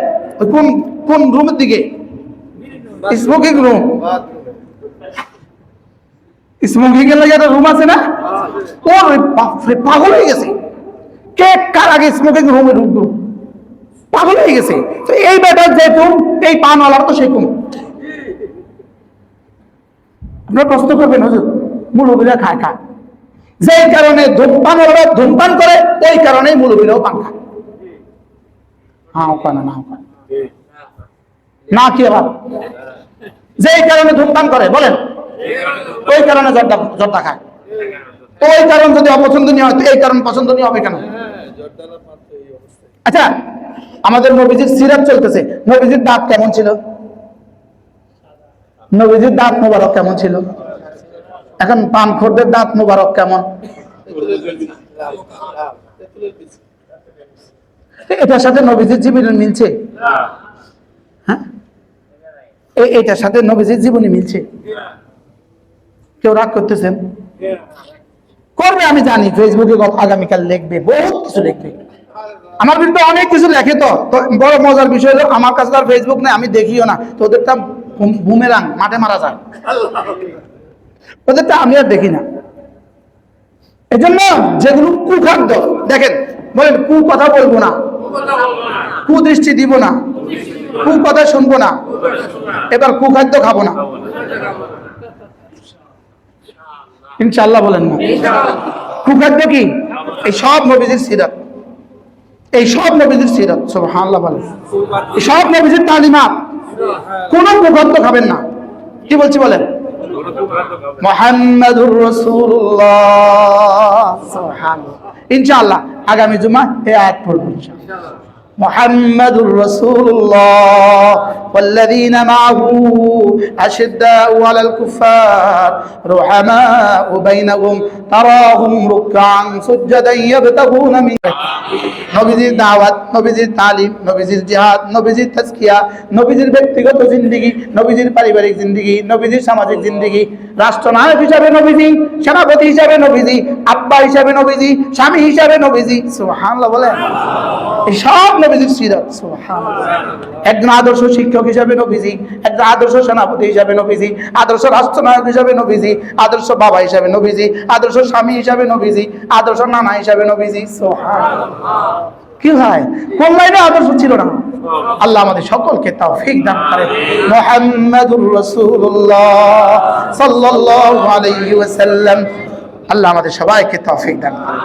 কোন কোন রুমের দিকে? Smoking room. স্মোকিং এর লাগে একটা রুম আছে না? ওরে বাপরে, পাগল হয়ে গেছে। কে কার আগে স্মোকিং রুমে ঢুকলো? পাগল হয়ে গেছে। তো এই বেটার যে কুম, এই পানওয়ালার তো সেই কুম। আপনারা প্রশ্ন করবেন, হুজুর মুলবিরা খায় খায়, যেই কারণে ধূমপানওয়ালারা ধূমপান করে ওই কারণেই মুলবিরাও পান খায়। হ্যাঁ ওখানে না, ওখানে না কি আবার যেই কারণে ধূমপান করে বলেন, ওই কারণে জর্দা খায়। ওই কারণ যদি অপছন্দনীয় হয়, এই কারণ পছন্দনীয় হবে কেন? আচ্ছা, আমাদের নবীজির সিরাত চলতেছে, নবীজির দাঁত কেমন ছিল? নবীজির দাঁত মোবারক কেমন ছিল? এখন পানখোরদের দাঁত মোবারক কেমন? এটার সাথে নবীজির জীবনী মিলছে? হ্যাঁ, এইটার সাথে নবীজির জীবনী মিলছে? কেউ রাগ করতেছেন? করবে, আমি জানি। ফেসবুকে আগামীকাল লিখবে, বহুত কিছু লিখবে। আমার কিন্তু অনেক কিছু লেখে। তো বড় মজার বিষয় হলো, আমার কাছে আর ফেসবুক নেই, আমি দেখিও না। তো ওদেরটা বুমেরাং, মাঠে মারা যায়, ওদেরটা আমি আর দেখি না। এজন্য যেগুলো কুখাদ্য, দেখেন, বলেন কু কথা বলবো না, কুদৃষ্টি দিব না, কু কথা শুনবো না, এবার কুখাদ্য খাবো না ইনশাআল্লাহ। বলেন না কুখাদ্য কি? এই সব নবীজির সিরাত, এই সব নবীজির সিরাত, সুবহানাল্লাহ বলেন। এই সব নবীজির তালিমাত, কোন কুখাদ্য খাবেন না। কি বলছি বলেন? মুহাম্মাদুর রাসূলুল্লাহ, সুবহানাল্লাহ। ইনশাআল্লাহ আগামী জুমা এই আয়াত পড়ব ইনশাআল্লাহ। মুহাম্মাদুর রাসূলুল্লাহ ওয়াল্লাযীনা মাআহু আশিদ্দাউ আলাল কুফার রুহামাউ বাইনাহুম তারাহুম রুকআন সুজদান ইয়াবতাগুনা মিন। নবীজির দাওয়াত, নবীজির তালিম, নবীজির জিহাদ, নবীজির তাজকিয়া, নবীজির ব্যক্তিগত জিন্দেগি, নবীজির পারিবারিক জিন্দেগি, নবীজির সামাজিক জিন্দেগি, রাষ্ট্রনায়ক হিসাবে নবীজি, সেনাপতি হিসাবে নবীজি, আব্বা হিসাবে নবীজি, স্বামী হিসাবে নবীজি, সুবহানাল্লাহ বলেন। এই সব নবীজির সিরাত, সুবহানাল্লাহ। একজন আদর্শ শিক্ষক হিসাবে নবীজি, একজন আদর্শ সেনাপতি হিসাবে নবীজি, আদর্শ রাষ্ট্রনায়ক হিসাবে নবীজি, আদর্শ বাবা হিসাবে নবীজি, আদর্শ স্বামী হিসাবে নবীজি, আদর্শ নানা হিসাবে নবীজি, সুবহানাল্লাহ। কি হয়, কোন লাইনে আদর্শ ছিল না? আল্লাহ আমাদের সকলকে তৌফিক দান করেন। মুহাম্মাদুর রাসূলুল্লাহ সাল্লাল্লাহু আলাইহি ওয়াসাল্লাম। আল্লাহ আমাদের সবাইকে তৌফিক দান করেন।